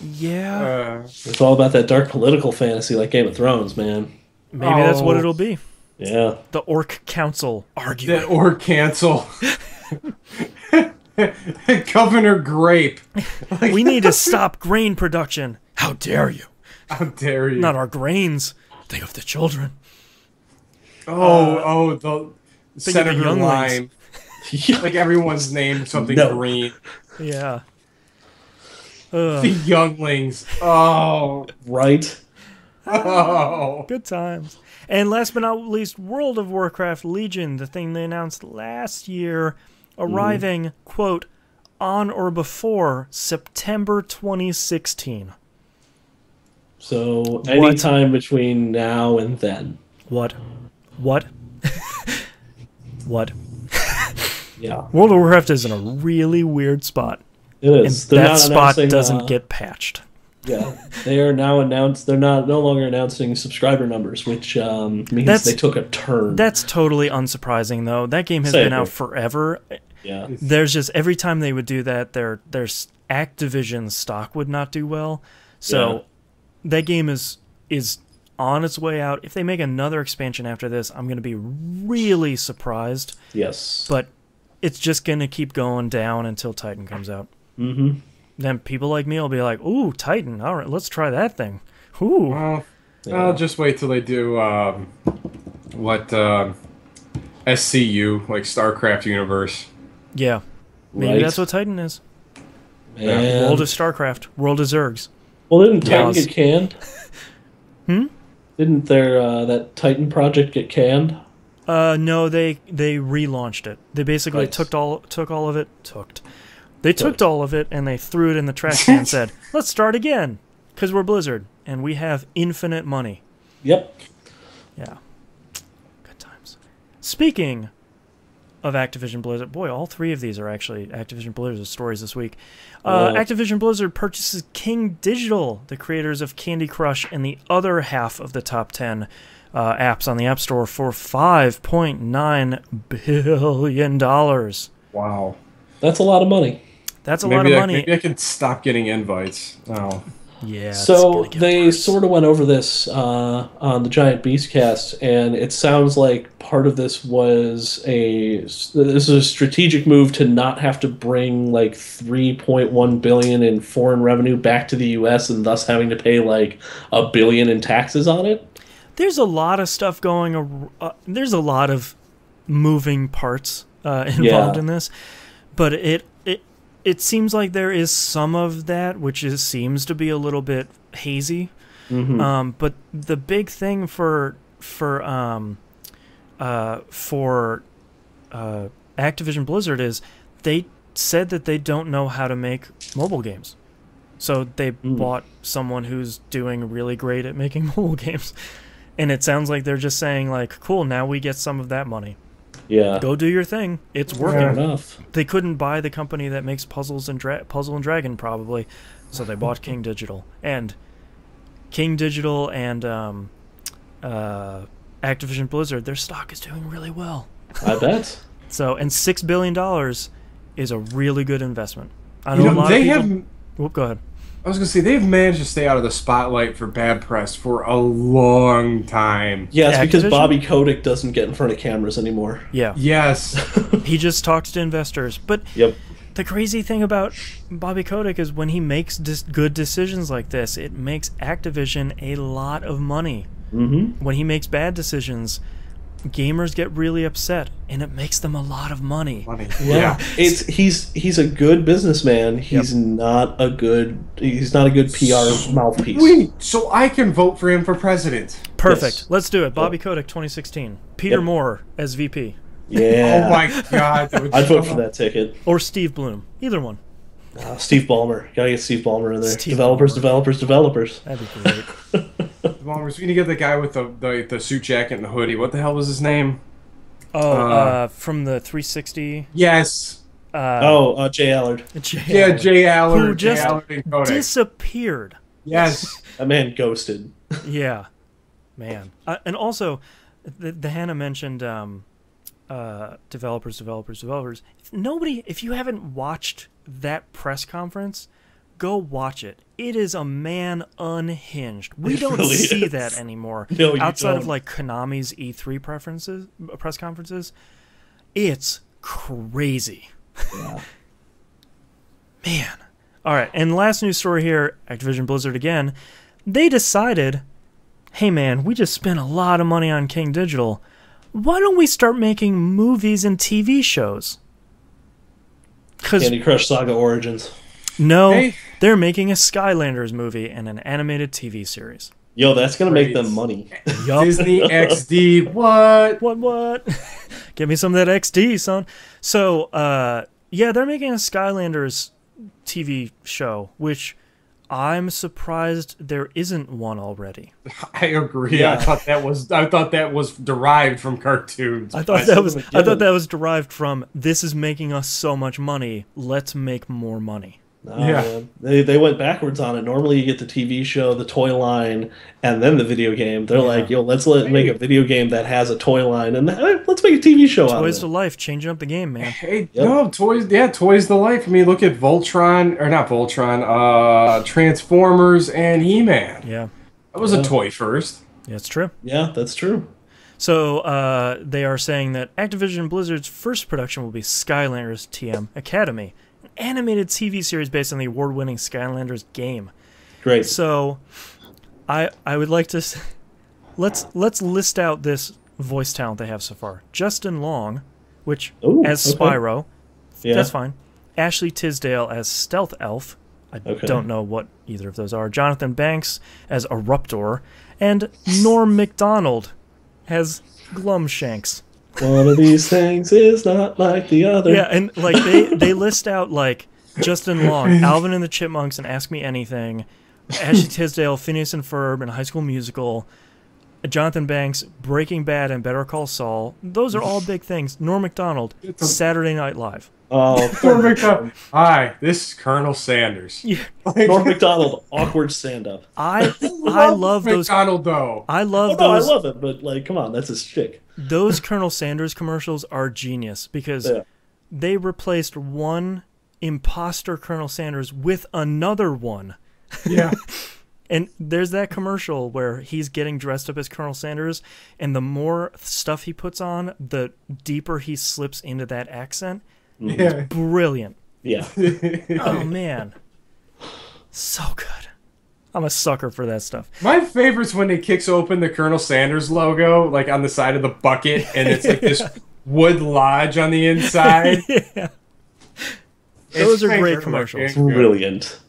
Yeah. It's all about that dark political fantasy like Game of Thrones, man. Maybe that's what it'll be. Yeah. The Orc Council arguing. That or cancel. Governor Grape. We need to stop grain production. How dare you? How dare you? Not our grains. Think of the children. The Think of the Senator younglings. Lime. Like everyone's named something No. green. Yeah. The younglings. Oh. Right? Oh. Good times. And last but not least, World of Warcraft Legion, the thing they announced last year, arriving, quote, on or before September 2016. So anytime between now and then. What? What? Yeah. World of Warcraft is in a really weird spot. It is. And They're that not spot announcing, doesn't get patched. Yeah. They are now announced. They're no longer announcing subscriber numbers, which means they took a turn. That's totally unsurprising, though. That game has Same been out here. forever. Yeah. There's just every time they would do that, their Activision stock would not do well. So that game is on its way out. If they make another expansion after this, I'm going to be really surprised. Yes. But it's just going to keep going down until Titan comes out. Mm-hmm. Then people like me will be like, "Ooh, Titan! All right, let's try that thing." Ooh. Well, I'll just wait till they do SCU, like StarCraft Universe. Yeah. Maybe Right. that's what Titan is. Man. World of StarCraft. World of Zergs. Well, didn't Titan Pause. get canned? Didn't their that Titan project get canned? No, they relaunched it. They basically Right. took all of it. They took all of it and they threw it in the trash can and said, "Let's start again, because we're Blizzard and we have infinite money." Yep. Yeah, good times. Speaking of Activision Blizzard, boy, all three of these are actually Activision Blizzard stories this week. Activision Blizzard purchases King Digital, the creators of Candy Crush and the other half of the top 10 apps on the App Store, for $5.9 billion. Wow. That's a lot of money. That's a lot of money. Maybe I can stop getting invites. Oh. Yeah, it's So gonna get they worse. sort of went over this on the Giant Beast cast, and it sounds like part of this was this is a strategic move to not have to bring like 3.1 billion in foreign revenue back to the U.S. and thus having to pay like a billion in taxes on it. There's a lot of stuff there's a lot of moving parts involved Yeah. in this, but it seems like there is some of that which seems to be a little bit hazy. Hmm. But the big thing for Activision Blizzard is they said that they don't know how to make mobile games. So they bought someone who's doing really great at making mobile games. And it sounds like they're just saying, like, cool, now we get some of that money. Yeah. Go do your thing. It's working. Fair enough. They couldn't buy the company that makes Puzzle and Dragon, probably. So they bought King Digital. And King Digital and Activision Blizzard, their stock is doing really well. I bet. So, and $6 billion is a really good investment. I know a lot of people... Whoop, go ahead. I was gonna say they've managed to stay out of the spotlight for bad press for a long time. Yeah, it's because Activision? Bobby Kotick doesn't get in front of cameras anymore. Yeah. Yes. He just talks to investors. But Yep. the crazy thing about Bobby Kotick is when he makes good decisions like this, it makes Activision a lot of money. Mm-hmm. When he makes bad decisions, gamers get really upset, and it makes them a lot of money. Yeah. He's a good businessman. He's not a good PR mouthpiece. Wait, so I can vote for him for president. Perfect. Yes. Let's do it. Bobby Kotick, 2016. Peter Moore as VP. Yeah. Oh my god. I'd vote for that ticket. Or Steve Bloom. Either one. Steve Ballmer. Gotta get Steve Ballmer in there. Steve Developers. That'd be great. We're going to get the guy with the suit jacket and the hoodie. What the hell was his name? From the 360. Yes. Jay Allard. Jay Allard. Who just Jay Allard and Kotick. disappeared. Yes. That man ghosted. Yeah, man. And also, the Hannah mentioned developers. If you haven't watched that press conference, go watch it. It is a man unhinged. We don't really see is. that anymore. No, you Outside don't. of like Konami's E3 press conferences, it's crazy. Yeah. Man. All right, and last news story here, Activision Blizzard again. They decided, hey man, we just spent a lot of money on King Digital. Why don't we start making movies and TV shows? Candy Crush Saga Origins. No, Hey. they're making a Skylanders movie and an animated TV series. Yo, that's gonna make them Great. money. Yup. Disney XD. What? What? Give me some of that XD, son. So, yeah, they're making a Skylanders TV show, which I'm surprised there isn't one already. I agree. Yeah. I thought that was derived from cartoons. I thought that was derived from this is making us so much money. Let's make more money. No, Yeah. man. They went backwards on it. Normally you get the TV show, the toy line, and then the video game. They're like, yo, let's make a video game that has a toy line, and let's make a TV show out of Toys it. to life, changing up the game, man. Hey, Yep. no, toys. Yeah, toys the life. I mean, look at Voltron, or not Voltron. Transformers and He-Man. Yeah, That was a toy first. yeah, it's true. Yeah, that's true. So they are saying that Activision Blizzard's first production will be Skylanders TM Academy, an animated TV series based on the award-winning Skylanders game. Great. So, I would like to let's list out this voice talent they have so far. Justin Long, which Ooh, as okay. Spyro, Yeah. that's fine. Ashley Tisdale as Stealth Elf. I don't know what either of those are. Jonathan Banks as Eruptor, and Norm MacDonald as Glumshanks. One of these things is not like the other. Yeah, and like they list out like Justin Long, Alvin and the Chipmunks, and Ask Me Anything, Ashley Tisdale, Phineas and Ferb, and High School Musical, Jonathan Banks, Breaking Bad, and Better Call Saul. Those are all big things. Norm Macdonald, Saturday Night Live. Oh, Norm Macdonald. Hi, this is Colonel Sanders. Yeah, Norm Macdonald, awkward stand-up. I love those. McDonald though. I love Oh, no, I those. love it, but like, come on, that's his shtick. Those Colonel Sanders commercials are genius because Yeah. they replaced one imposter Colonel Sanders with another one. Yeah. And there's that commercial where he's getting dressed up as Colonel Sanders, and the more stuff he puts on, the deeper he slips into that accent. Yeah. Brilliant. Yeah. Oh, man. So good. I'm a sucker for that stuff. My favorite's when it kicks open the Colonel Sanders logo, like on the side of the bucket, and it's like this wood lodge on the inside. Yeah. Those are great commercials. Brilliant.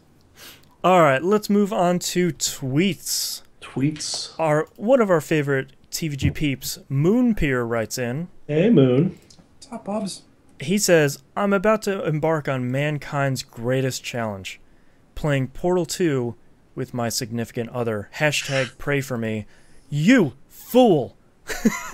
All right, let's move on to tweets. Tweets. One of our favorite TVG peeps, Moonpier, writes in. Hey, Moon. What's up, Bubs? He says, I'm about to embark on mankind's greatest challenge. Playing Portal 2 with my significant other. Hashtag pray for me. You fool!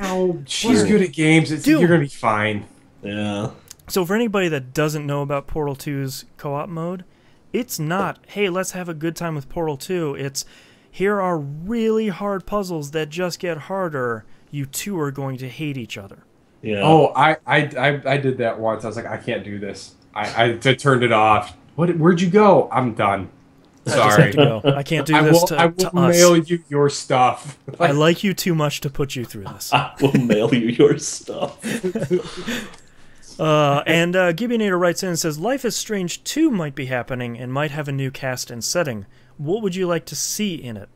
Oh, she's good at games. You're going to be fine. Yeah. So for anybody that doesn't know about Portal 2's co-op mode, it's not, hey, let's have a good time with Portal 2. It's, here are really hard puzzles that just get harder. You two are going to hate each other. Yeah. Oh, I did that once. I was like, I can't do this. I turned it off. Where'd you go? I'm done. Sorry. I just have to go. I can't do this to us. I will mail you your stuff. I like you too much to put you through this. I will mail you your stuff. And Gibbionator writes in and says, Life is Strange 2 might be happening and might have a new cast and setting. What would you like to see in it?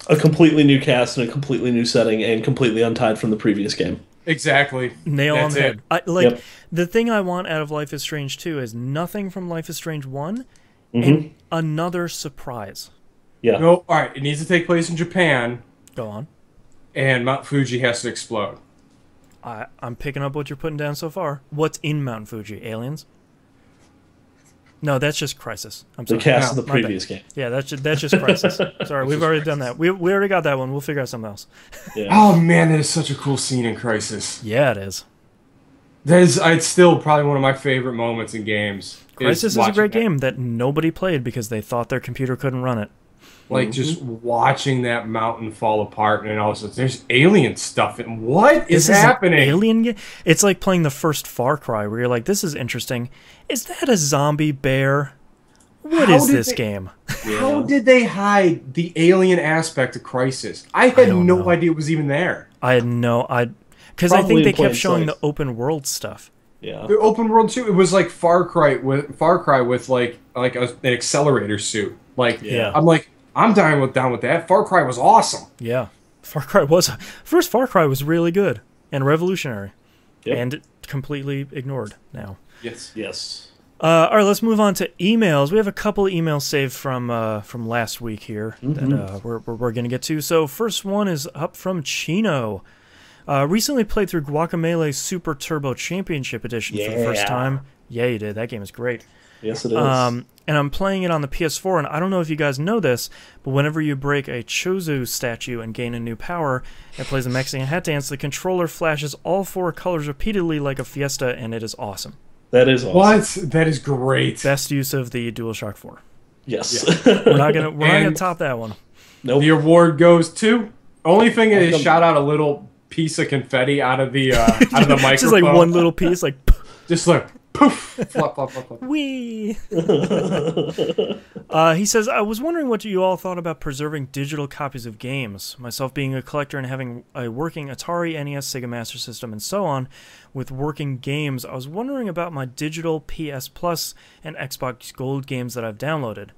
A completely new cast and a completely new setting and completely untied from the previous game. Exactly. Nail on the head. Yep. The thing I want out of Life is Strange 2 is nothing from Life is Strange 1 and another surprise. Yeah. No, all right. It needs to take place in Japan. Go on. And Mount Fuji has to explode. I'm picking up what you're putting down so far. What's in Mount Fuji? Aliens? No, that's just Crisis. I'm sorry. The cast of the previous game. Yeah, that's just Crisis. Sorry, we've already done that. We already got that one. We'll figure out something else. Yeah. Oh man, that is such a cool scene in Crisis. Yeah, it is. It's still probably one of my favorite moments in games. Crisis is a great game that nobody played because they thought their computer couldn't run it. Like, just watching that mountain fall apart and all this. There's alien stuff. And what is happening? Alien game? It's like playing the first Far Cry where you're like, this is interesting. Is that a zombie bear? What is this game? How did they hide the alien aspect of Crisis? I had no idea it was even there. I had no... Because I think they kept showing the open world stuff. Yeah. The open world too. It was like Far Cry with like an accelerator suit. Like, yeah. I'm like, I'm down with that. Far Cry was awesome. Yeah. First Far Cry was really good and revolutionary. Yep. And completely ignored now. Yes. Yes. All right, let's move on to emails. We have a couple of emails saved from last week here that we're going to get to. So first one is up from Chino. Recently played through Guacamelee Super Turbo Championship Edition for the first time. Yeah, you did. That game is great. Yes, it is. And I'm playing it on the PS4, and I don't know if you guys know this, but whenever you break a Chozo statue and gain a new power, it plays a Mexican hat dance, the controller flashes all 4 colors repeatedly like a fiesta, and it is awesome. That is awesome. What? That is great. Best use of the DualShock 4. Yes. Yeah. We're not gonna top that one. Nope. The award goes to... Only thing is shot out a little piece of confetti out of the microphone. Just like one little piece, like... Just like... Poof! Flop, flop, flop, flop. Wee! He says, I was wondering what you all thought about preserving digital copies of games. Myself being a collector and having a working Atari, NES, Sega Master System, and so on, with working games, I was wondering about my digital PS Plus and Xbox Gold games that I've downloaded.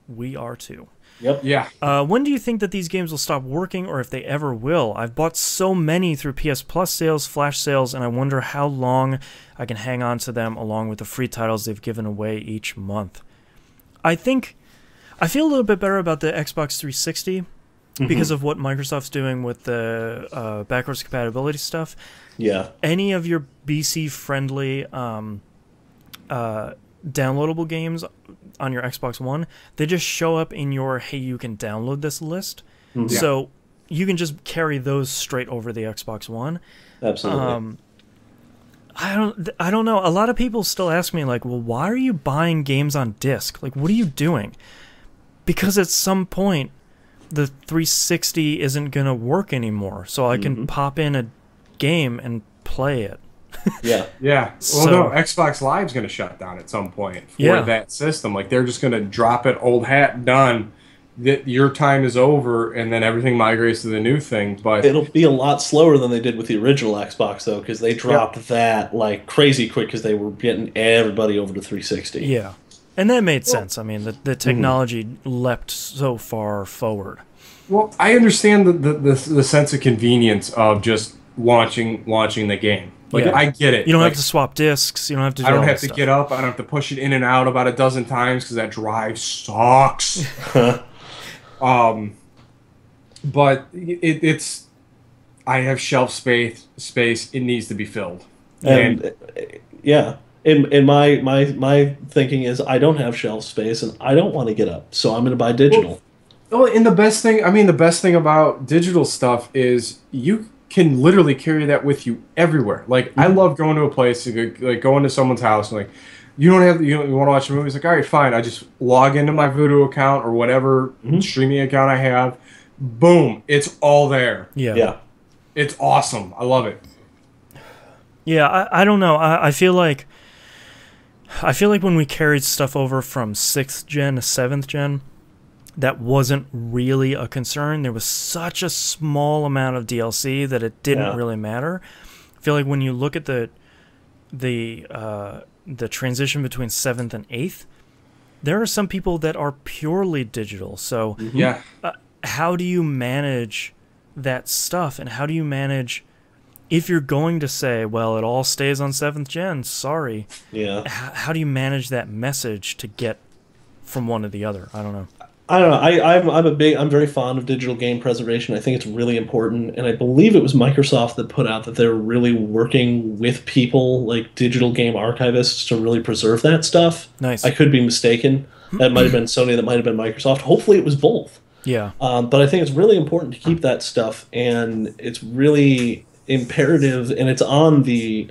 We are too. Yep. Yeah. When do you think that these games will stop working, or if they ever will? I've bought so many through PS Plus sales, flash sales, and I wonder how long I can hang on to them along with the free titles they've given away each month. I feel a little bit better about the Xbox 360 because of what Microsoft's doing with the backwards compatibility stuff. Yeah. Any of your BC-friendly downloadable games on your Xbox One, they just show up in your, hey, you can download this list. So you can just carry those straight over the Xbox One. Absolutely. I don't know. A lot of people still ask me, like, well, why are you buying games on disc? Like, what are you doing? Because at some point, the 360 isn't going to work anymore. So I can pop in a game and play it. Yeah. Yeah. Well, no, Xbox Live's going to shut down at some point for that system. Like, they're just going to drop it, old hat, done. that your time is over and then everything migrates to the new thing. But It'll be a lot slower than they did with the original Xbox, though, because they dropped that like crazy quick because they were getting everybody over to 360. Yeah. And that made sense. I mean, the technology leapt so far forward. well, I understand the sense of convenience of just launching the game. Like Yeah. I get it. You don't Like, have to swap discs. You don't have to do I don't all have that to stuff. get up. I don't have to push it in and out about a dozen times because that drive sucks. But it's I have shelf space. It needs to be filled. And yeah, in my thinking is I don't have shelf space and I don't want to get up, so I'm going to buy digital. Well, and the best thing about digital stuff is you can literally carry that with you everywhere. Like I love going to a place, like going to someone's house, and like you want to watch a movie. It's like, all right, fine. I just log into my Vudu account or whatever streaming account I have. Boom, it's all there. Yeah. Yeah. It's awesome. I love it. Yeah, I don't know. I feel like when we carried stuff over from 6th gen to 7th gen, that wasn't really a concern. There was such a small amount of DLC that it didn't really matter. I feel like when you look at the transition between 7th and 8th, there are some people that are purely digital. So Yeah. how do you manage that stuff, and how do you manage if you're going to say, well, it all stays on 7th gen, sorry. Yeah. How do you manage that message to get from one to the other? I don't know. I don't know. I'm very fond of digital game preservation. I think it's really important, and I believe it was Microsoft that put out that they're really working with people like digital game archivists to really preserve that stuff. Nice. I could be mistaken. That might have been Sony. That might have been Microsoft. Hopefully, it was both. Yeah. But I think it's really important to keep that stuff, and it's really imperative, and it's on the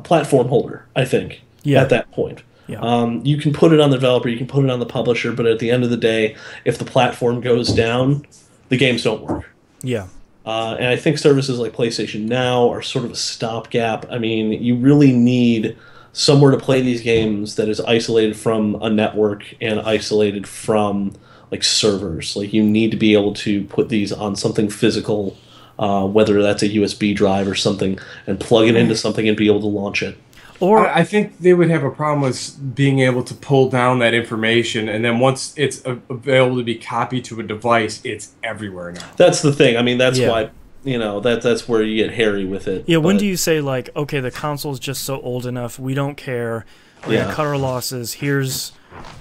platform holder, I think, at that point. Yeah. You can put it on the developer, you can put it on the publisher, but at the end of the day, if the platform goes down, the games don't work. Yeah. And I think services like PlayStation Now are sort of a stopgap. I mean, you really need somewhere to play these games that is isolated from a network and isolated from like servers. Like you need to be able to put these on something physical, whether that's a USB drive or something, and plug it into something and be able to launch it. Or I think they would have a problem with being able to pull down that information, and then once it's available to be copied to a device, it's everywhere now. That's the thing. I mean, that's why, that's where you get hairy with it. yeah, when do you say like, okay, the console's just so old enough, we don't care, we're gonna cut our losses, here's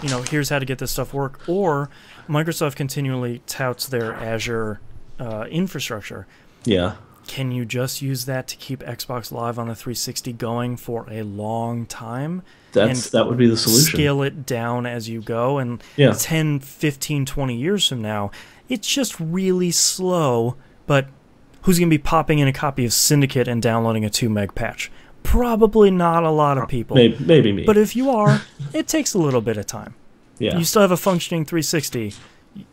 how to get this stuff work? Or Microsoft continually touts their Azure infrastructure. Yeah. Can you just use that to keep Xbox Live on the 360 going for a long time? That would be the solution. Scale it down as you go, and 10, 15, 20 years from now, it's just really slow, but who's going to be popping in a copy of Syndicate and downloading a 2 meg patch? Probably not a lot of people. Maybe me. But if you are, it takes a little bit of time. Yeah. You still have a functioning 360.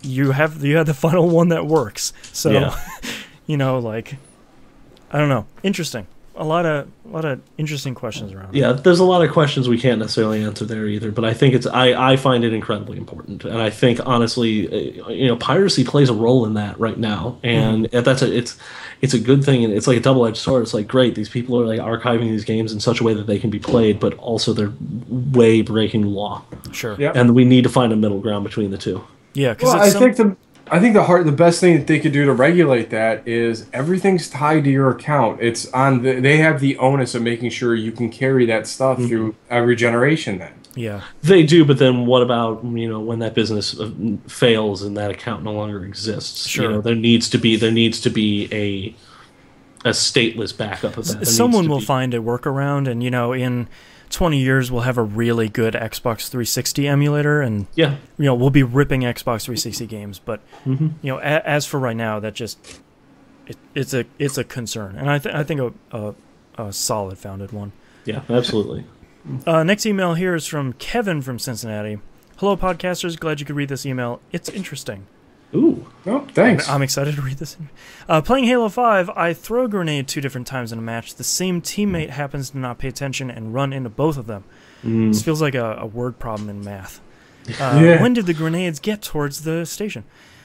You have the final one that works. So, I don't know. Interesting. A lot of interesting questions around. Yeah, there's a lot of questions we can't necessarily answer there either, but I think I find it incredibly important, and I think honestly, piracy plays a role in that right now, and it's a good thing, and it's like a double-edged sword. It's like, great, these people are like archiving these games in such a way that they can be played, but also they're way breaking law. Sure. Yep. And we need to find a middle ground between the two. Yeah, because I think the best thing that they could do to regulate that is everything's tied to your account. It's on they have the onus of making sure you can carry that stuff through every generation. Then they do, but then what about when that business fails and that account no longer exists? Sure, there needs to be a stateless backup of that. Someone will find a workaround, and in 20 years we'll have a really good Xbox 360 emulator, and we'll be ripping Xbox 360 games, but as for right now, that just it's a concern, and I think a solid founded one. Yeah, absolutely. Next email here is from Kevin from Cincinnati. Hello, podcasters. Glad you could read this email. It's interesting. Ooh. Oh, thanks. I'm excited to read this. Playing Halo 5, I throw a grenade 2 different times in a match. The same teammate happens to not pay attention and run into both of them. This feels like a word problem in math. When did the grenades get towards the station?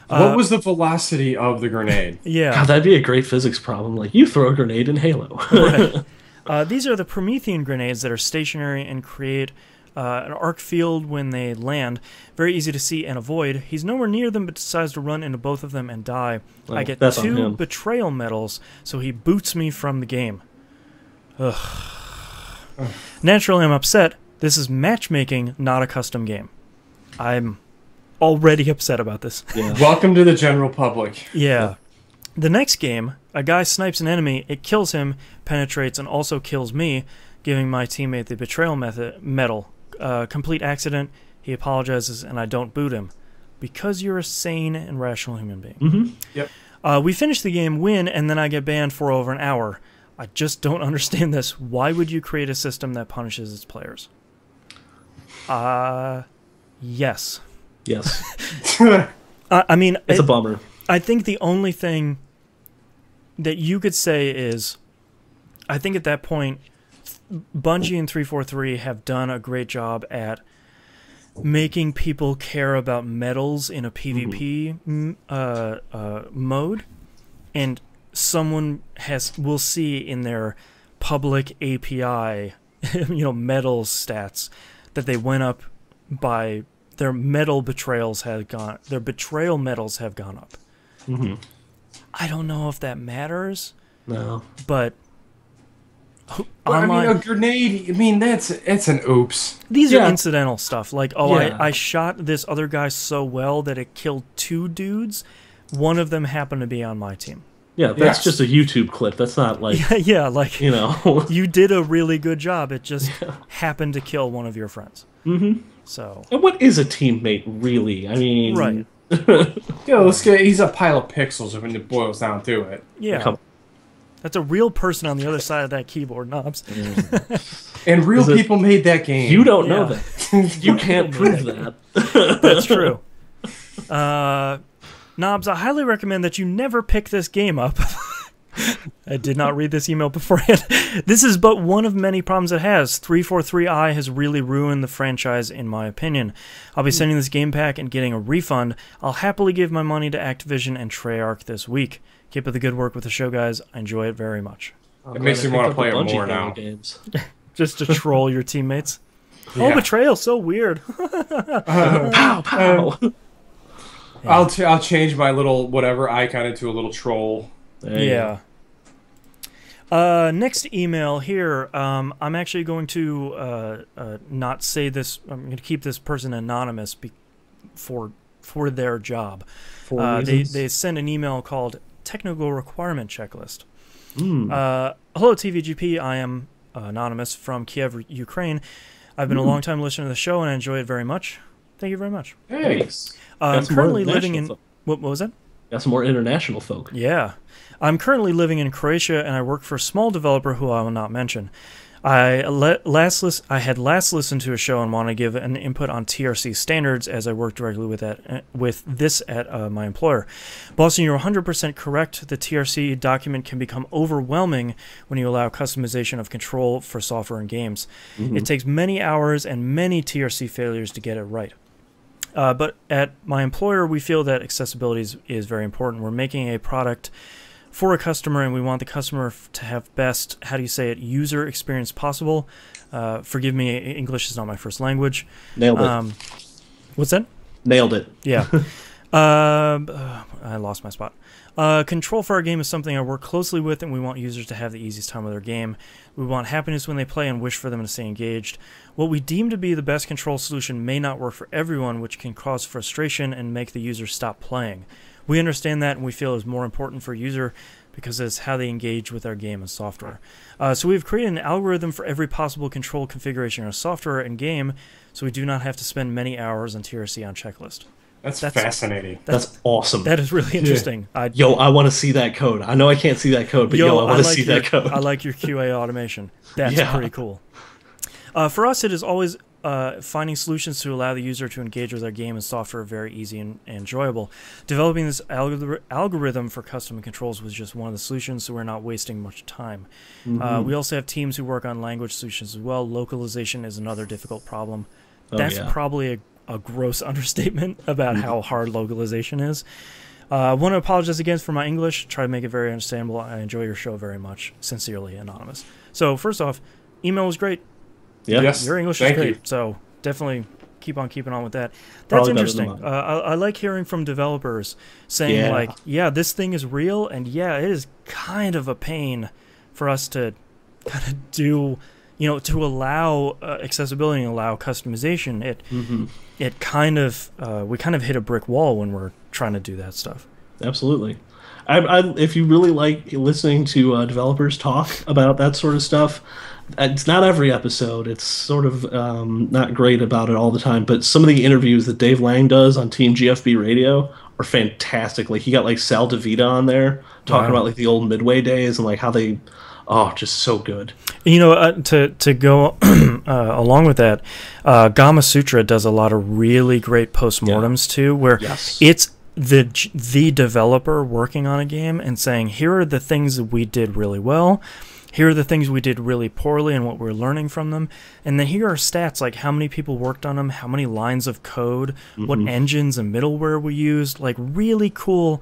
What was the velocity of the grenade? Yeah. God, that'd be a great physics problem. Like, you throw a grenade in Halo. Right. These are the Promethean grenades that are stationary and create an arc field when they land. Very easy to see and avoid. He's nowhere near them but decides to run into both of them and die. Well, I get that's on 2 him. betrayal medals, so he boots me from the game. Ugh. Naturally, I'm upset. This is matchmaking, not a custom game. I'm already upset about this. Yeah. Welcome to the general public. Yeah. The next game, a guy snipes an enemy, it kills him, penetrates, and also kills me, giving my teammate the betrayal medal. Complete accident, he apologizes, and I don't boot him. Because you're a sane and rational human being. Mm-hmm. Yep. We finish the game, win, and then I get banned for over an hour. I just don't understand this. Why would you create a system that punishes its players? Yes. Yes. I mean... It's a bummer. I think the only thing that you could say is, I think at that point, Bungie and 343 have done a great job at making people care about medals in a PvP mode, and someone will see in their public API, medal stats that they went up by their medal betrayals their betrayal medals have gone up. Mm-hmm. I don't know if that matters. No. But I mean, a grenade, it's an oops. These are incidental stuff. Like, Yeah. I shot this other guy so well that it killed 2 dudes. One of them happened to be on my team. Yeah, that's just a YouTube clip. That's not like, Yeah, like, you did a really good job. It just happened to kill one of your friends. Mm-hmm. So. And what is a teammate, really? I mean... Right. He's a pile of pixels when it boils down to it. Yeah. That's a real person on the other side of that keyboard, Knobs. And real people made that game. You don't know that. You can't prove that. That's true. Knobs, I highly recommend that you never pick this game up. I did not read this email beforehand. This is but one of many problems it has. 343i has really ruined the franchise, in my opinion. I'll be sending this game pack and getting a refund. I'll happily give my money to Activision and Treyarch this week. Keep up the good work with the show, guys. I enjoy it very much. It makes me want to play it more now. Games. Just to troll your teammates. Yeah. Oh, betrayal, so weird. Pow, pow. I'll change my little whatever icon into a little troll. Yeah. Next email here. I'm actually going to not say this. I'm going to keep this person anonymous for their job. They sent an email called Technical Requirement Checklist. Hello, TVGP. I am anonymous from Kiev, Ukraine. I've been a long-time listener to the show, and I enjoy it very much. Thank you very much. Thanks. I'm currently living in... What was that? Got some more international folk. Yeah. I'm currently living in Croatia, and I work for a small developer who I will not mention. I had last listened to a show and want to give an input on TRC standards, as I work directly with this at my employer. Boston, you're 100% correct. The TRC document can become overwhelming when you allow customization of control for software and games. It takes many hours and many TRC failures to get it right. But at my employer, we feel that accessibility is very important. We're making a product for a customer, and we want the customer to have best, how do you say it, user experience possible. Forgive me, English is not my first language. Nailed it. What's that? Nailed it. Yeah. I lost my spot. Control for our game is something I work closely with, and we want users to have the easiest time with their game. We want happiness when they play and wish for them to stay engaged. What we deem to be the best control solution may not work for everyone, which can cause frustration and make the user stop playing. We understand that, and we feel it is more important for a user because it's how they engage with our game and software. So we've created an algorithm for every possible control configuration in our software and game, so we do not have to spend many hours on TRC on checklist. That's fascinating. That's awesome. That is really interesting. I want to see that code. I know I can't see that code, but I want to see that code. I like your QA automation. That's pretty cool. For us, it is always finding solutions to allow the user to engage with our game and software very easy and enjoyable. Developing this algorithm for custom controls was just one of the solutions, so we're not wasting much time. We also have teams who work on language solutions as well. Localization is another difficult problem. That's probably a gross understatement about how hard localization is. I want to apologize again for my English. Try to make it very understandable. I enjoy your show very much. Sincerely, Anonymous. So first off, email was great. Yeah. Yes. Your English is Thank great. you. So definitely keep on keeping on with that. That's Probably better than interesting. mine. I like hearing from developers saying like, yeah, this thing is real, and yeah, it is kind of a pain for us to kind of do, to allow accessibility and allow customization. It kind of we kind of hit a brick wall when we're trying to do that stuff. Absolutely. If you really like listening to developers talk about that sort of stuff, it's not every episode. It's sort of not great about it all the time. But some of the interviews that Dave Lang does on Team GFB Radio are fantastic. Like he got like Sal DeVita on there talking about like the old Midway days and like how they, just so good. To go along with that, Gama Sutra does a lot of really great postmortems too, where it's the developer working on a game and saying, here are the things that we did really well, here are the things we did really poorly and what we're learning from them, and then here are stats like how many people worked on them, how many lines of code, what engines and middleware we used, like really cool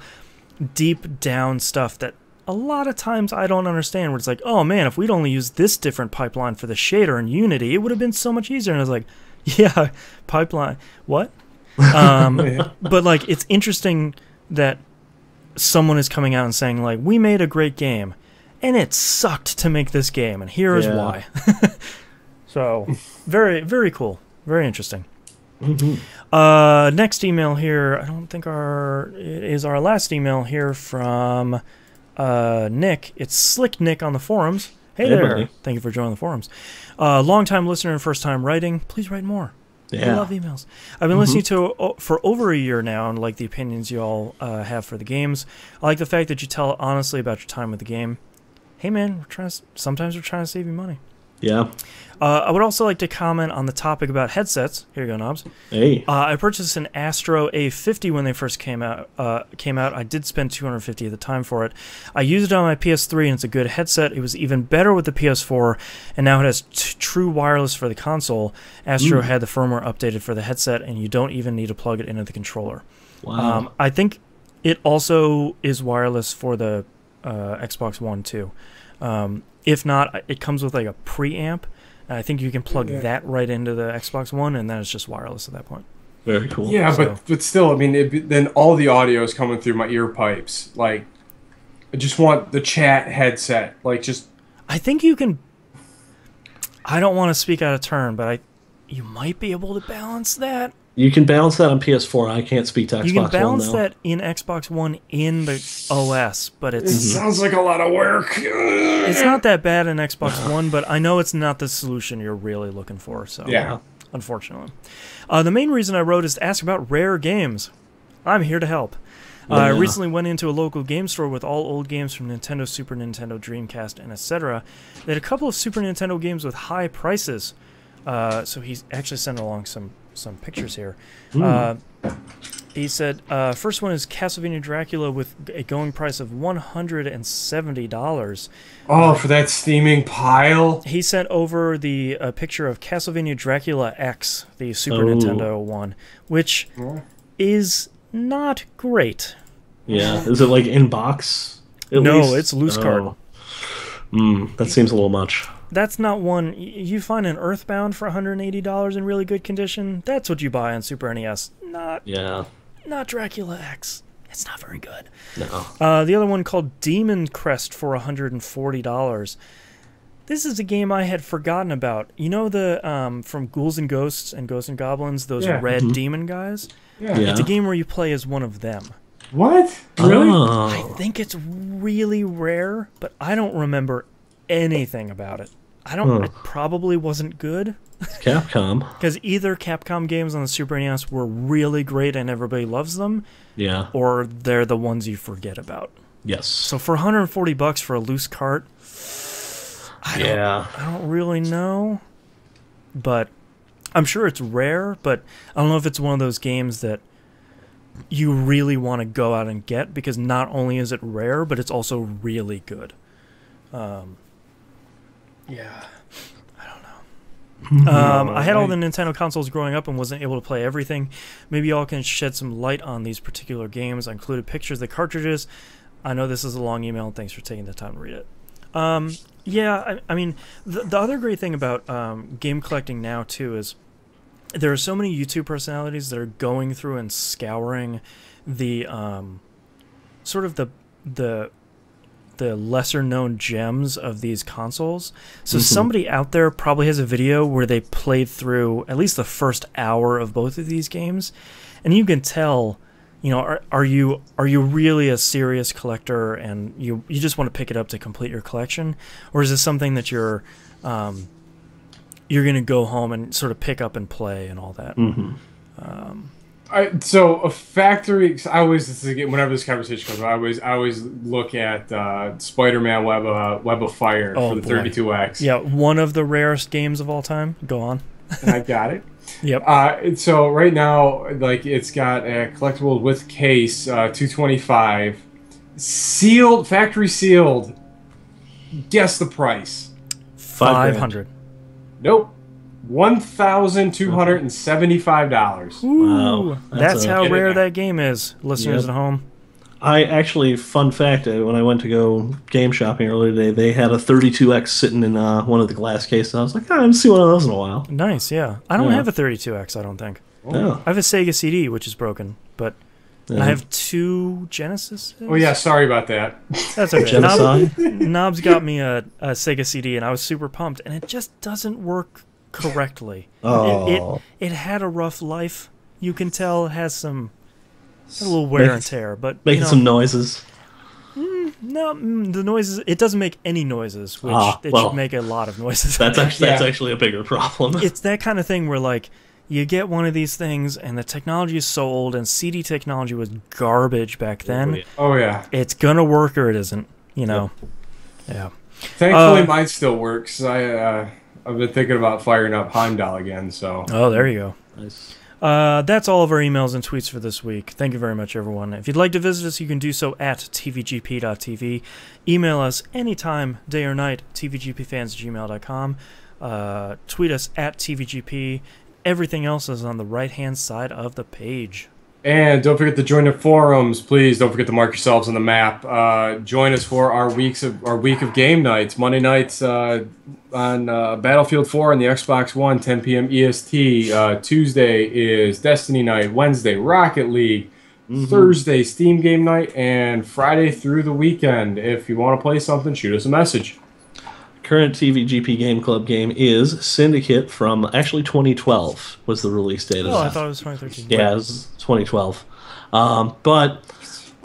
deep down stuff that a lot of times I don't understand, where it's like, oh man, if we'd only used this different pipeline for the shader in Unity, it would have been so much easier. And I was like, yeah, pipeline, what? But like, it's interesting that someone is coming out and saying like, we made a great game and it sucked to make this game, and here is why. So very, very cool. Very interesting. Next email here, I don't think it is our last email here from Nick. It's Slick Nick on the forums. Hey there. Buddy. Thank you for joining the forums. Long-time listener and first-time writing. Please write more. I love emails. I've been listening to for over a year now and like the opinions you all have for the games. I like the fact that you tell honestly about your time with the game. Hey man, sometimes we're trying to save you money. Yeah. I would also like to comment on the topic about headsets. Here you go, Knobs. Hey. I purchased an Astro A50 when they first came out. I did spend $250 at the time for it. I used it on my PS3, and it's a good headset. It was even better with the PS4, and now it has true wireless for the console. Astro had the firmware updated for the headset, and you don't even need to plug it into the controller. Wow. I think it also is wireless for the Xbox One too. If not, it comes with like a preamp. I think you can plug that right into the Xbox One, and then it's just wireless at that point. Very cool. Yeah, but still, I mean, then all the audio is coming through my ear pipes. Like, I just want the chat headset. Like, just. I think you can. I don't want to speak out of turn, but you might be able to balance that. You can balance that on PS4. I can't speak to Xbox One, You can balance though. that in Xbox One in the OS, but It sounds like a lot of work. It's not that bad in Xbox One, but I know it's not the solution you're really looking for. So Yeah. Unfortunately. The main reason I wrote is to ask about rare games. I'm here to help. I recently went into a local game store with all old games from Nintendo, Super Nintendo, Dreamcast, and etc. They had a couple of Super Nintendo games with high prices. So he's actually sent along some pictures here. He said, first one is Castlevania Dracula with a going price of $170. Oh, for that steaming pile? He sent over the picture of Castlevania Dracula X, the Super Nintendo one, which is not great. Yeah. Is it like in box? No, it's loose card. That seems a little much. That's not one. You find an Earthbound for $180 in really good condition. That's what you buy on Super NES. Not Dracula X. It's not very good. No. The other one called Demon Crest for $140. This is a game I had forgotten about. You know the from Ghouls and Ghosts and Ghosts and Goblins, those red demon guys? Yeah. It's a game where you play as one of them. What? Really? I think it's really rare, but I don't remember anything about it. It probably wasn't good. It's Capcom. Because either Capcom games on the Super NES were really great and everybody loves them, or they're the ones you forget about. Yes. So for $140 for a loose cart, I don't really know. But I'm sure it's rare, but I don't know if it's one of those games that you really want to go out and get, because not only is it rare, but it's also really good. I don't know. I had all the Nintendo consoles growing up and wasn't able to play everything. Maybe y'all can shed some light on these particular games. I included pictures of the cartridges. I know this is a long email, and thanks for taking the time to read it. Yeah, I mean, the other great thing about game collecting now, too, is there are so many YouTube personalities that are going through and scouring the sort of the lesser known gems of these consoles. So somebody out there probably has a video where they played through at least the first hour of both of these games, and you can tell, you know, are you really a serious collector and you just want to pick it up to complete your collection, or is this something that you're going to go home and sort of pick up and play and all that? So a factory. I always, whenever this conversation comes up, I always look at Spider-Man Web of Fire for the 32X. Yeah, one of the rarest games of all time. Go on. And I got it. Yep. So right now, like, it's got a collectible with case, $225, sealed, factory sealed. Guess the price. $500. Nope. $1,275. Wow, that's how rare that game is, listeners at home. I actually, fun fact, when I went to go game shopping earlier today, they had a 32X sitting in one of the glass cases. I was like, I haven't seen one of those in a while. Nice, yeah. I don't have a 32X, I don't think. Oh. I have a Sega CD, which is broken, but I have 2 Genesis. Oh, yeah, sorry about that. That's okay. Genocide? Knobs got me a Sega CD, and I was super pumped, and it just doesn't work correctly. Oh. It had a rough life. You can tell it has a little wear and tear, but making some noises. No, the noises. It doesn't make any noises, which it should make a lot of noises. That's actually a bigger problem. It's that kind of thing where, like, you get one of these things, and the technology is so old, and CD technology was garbage back then. Oh yeah, it's gonna work or it isn't. You know. Yeah. Thankfully, mine still works. I've been thinking about firing up Heimdall again, so... Oh, there you go. Nice. That's all of our emails and tweets for this week. Thank you very much, everyone. If you'd like to visit us, you can do so at tvgp.tv. Email us anytime, day or night, tvgpfans@gmail.com. Tweet us at tvgp. Everything else is on the right-hand side of the page. And don't forget to join the forums. Please don't forget to mark yourselves on the map. Join us for our week of game nights. Monday nights on Battlefield 4 on the Xbox One, 10 p.m. EST. Tuesday is Destiny night. Wednesday, Rocket League. Thursday, Steam game night. And Friday through the weekend. If you want to play something, shoot us a message. Current TVGP Game Club game is Syndicate from, actually, 2012 was the release date of that. I thought it was 2013. Yeah, it was 2012. But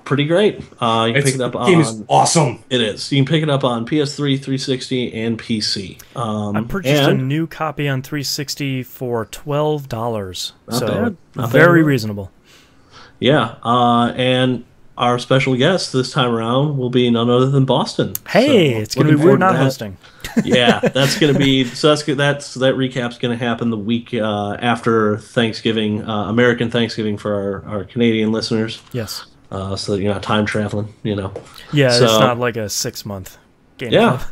pretty great. You can pick it up on... The game is awesome. It is. You can pick it up on PS3, 360, and PC. I purchased a new copy on 360 for $12. Not very bad. Reasonable. Yeah, and our special guest this time around will be none other than Boston. Hey, it's going to be weird not hosting. Yeah, that's going to be... So that recap's going to happen the week after Thanksgiving, American Thanksgiving for our Canadian listeners. Yes. So that you're not time traveling, you know. Yeah, so, it's not like a 6-month game. Yeah.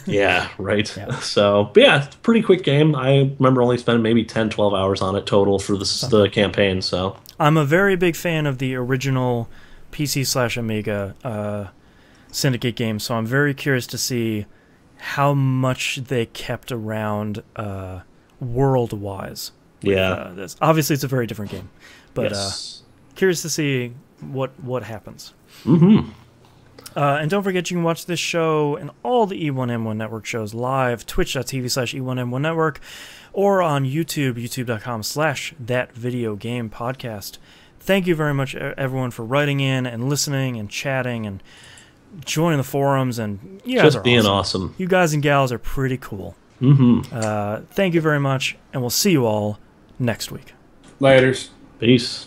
Yeah, right. Yeah. So, but yeah, it's a pretty quick game. I remember only spending maybe 10, 12 hours on it total for the campaign, so... I'm a very big fan of the original PC/Amiga Syndicate game, so I'm very curious to see how much they kept around world-wise. Yeah. Obviously, it's a very different game, but curious to see what happens. Mm-hmm. And don't forget, you can watch this show and all the E1M1 Network shows live, twitch.tv/E1M1 Network, or on YouTube, youtube.com/thatvideogamepodcast. Thank you very much, everyone, for writing in and listening and chatting and joining the forums. And you guys just being awesome. Awesome. You guys and gals are pretty cool. Mm-hmm. Thank you very much, and we'll see you all next week. Laters. Peace.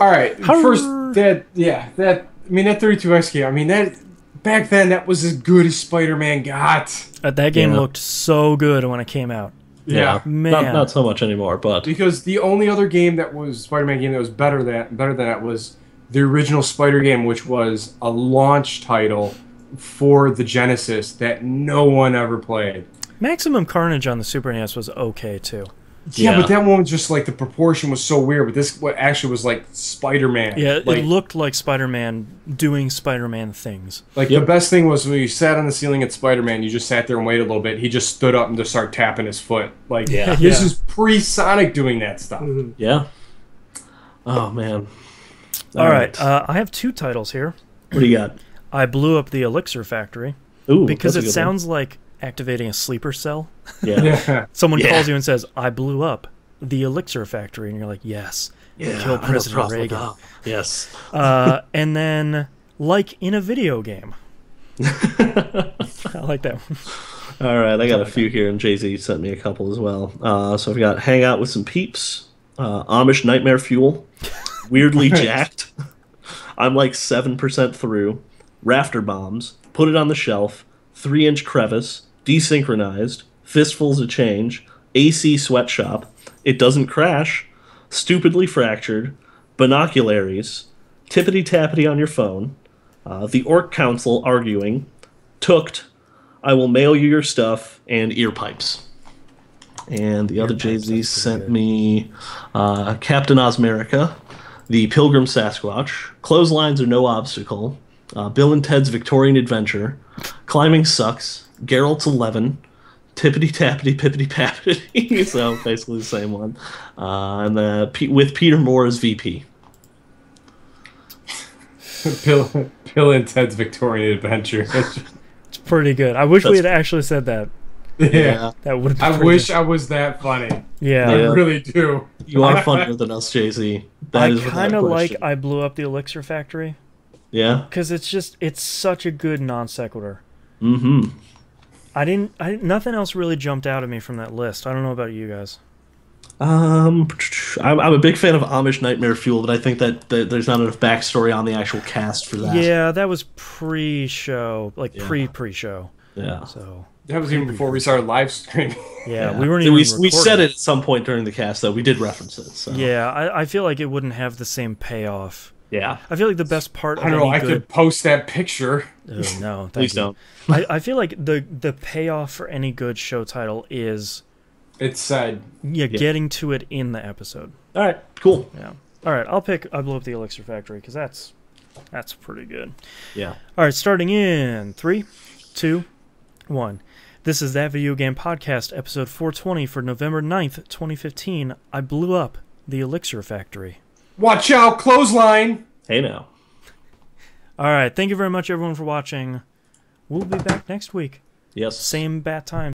All right. First, that 32X game. That back then that was as good as Spider-Man got. That game looked so good when it came out. Yeah, man. Not so much anymore, but because the only other game that was Spider-Man game that was better than that was the original Spider game, which was a launch title for the Genesis that no one ever played. Maximum Carnage on the Super NES was okay too. Yeah, but that one was just like the proportion was so weird. But this what actually was like Spider-Man. Yeah, like, it looked like Spider-Man doing Spider-Man things. Like the best thing was when you sat on the ceiling at Spider-Man, you just sat there and waited a little bit. He just stood up and just started tapping his foot. Like this is pre-Sonic doing that stuff. Yeah. Oh man. All right. I have 2 titles here. What do you got? I blew up the Elixir factory. Ooh, because it sounds like activating a sleeper cell. Yeah. Someone calls you and says, "I blew up the Elixir factory," and you're like, "Yes, kill President Reagan." Yes. And then, like in a video game. I like that one. All right, I got a few here, and Jay-Z sent me a couple as well. So I've got Hang Out with Some Peeps, Amish Nightmare Fuel, Weirdly Jacked, I'm like 7% through, Rafter Bombs, Put It on the Shelf, 3-Inch Crevice, Desynchronized, Fistfuls of Change, AC Sweatshop, It Doesn't Crash, Stupidly Fractured, Binocularies, Tippity Tappity on Your Phone, The Orc Council Arguing, Tooked, I Will Mail You Your Stuff, and Ear Pipes. And the other Jay-Z sent me Captain Osmerica, The Pilgrim Sasquatch, Clotheslines Are No Obstacle, Bill and Ted's Victorian Adventure, Climbing Sucks, Geralt's 11, Tippity Tappity Pippity Pappity, so basically the same one, and with Peter Moore as VP. Bill and Ted's Victorian Adventure. It's pretty good. I wish we had actually said that. Yeah. That would. I wish I was that funny. Yeah. I really do. You are funnier than us, Jay-Z. I kind of like I Blew Up the Elixir Factory. Yeah? Because it's such a good non sequitur. Mm-hmm. Nothing else really jumped out at me from that list. I don't know about you guys. I'm a big fan of Amish Nightmare Fuel, but I think that there's not enough backstory on the actual cast for that. Yeah, that was pre-show, like pre-show. Yeah. So that was even before we started live streaming. Yeah, we weren't even we said it at some point during the cast, though. We did reference it. So. Yeah, I feel like it wouldn't have the same payoff. Yeah. I feel like the best part of I don't know, I could post that picture. Oh, no, please don't. I feel like the payoff for any good show title is it's said. Yeah, getting to it in the episode. All right, cool. Yeah. All right, I'll pick I Blew Up the Elixir Factory because that's pretty good. Yeah. All right, starting in 3, 2, 1. This is That Video Game Podcast, episode 420 for November 9th, 2015. I Blew Up the Elixir Factory. Watch out, clothesline! Hey now. All right, thank you very much, everyone, for watching. We'll be back next week. Yes. Same bat time.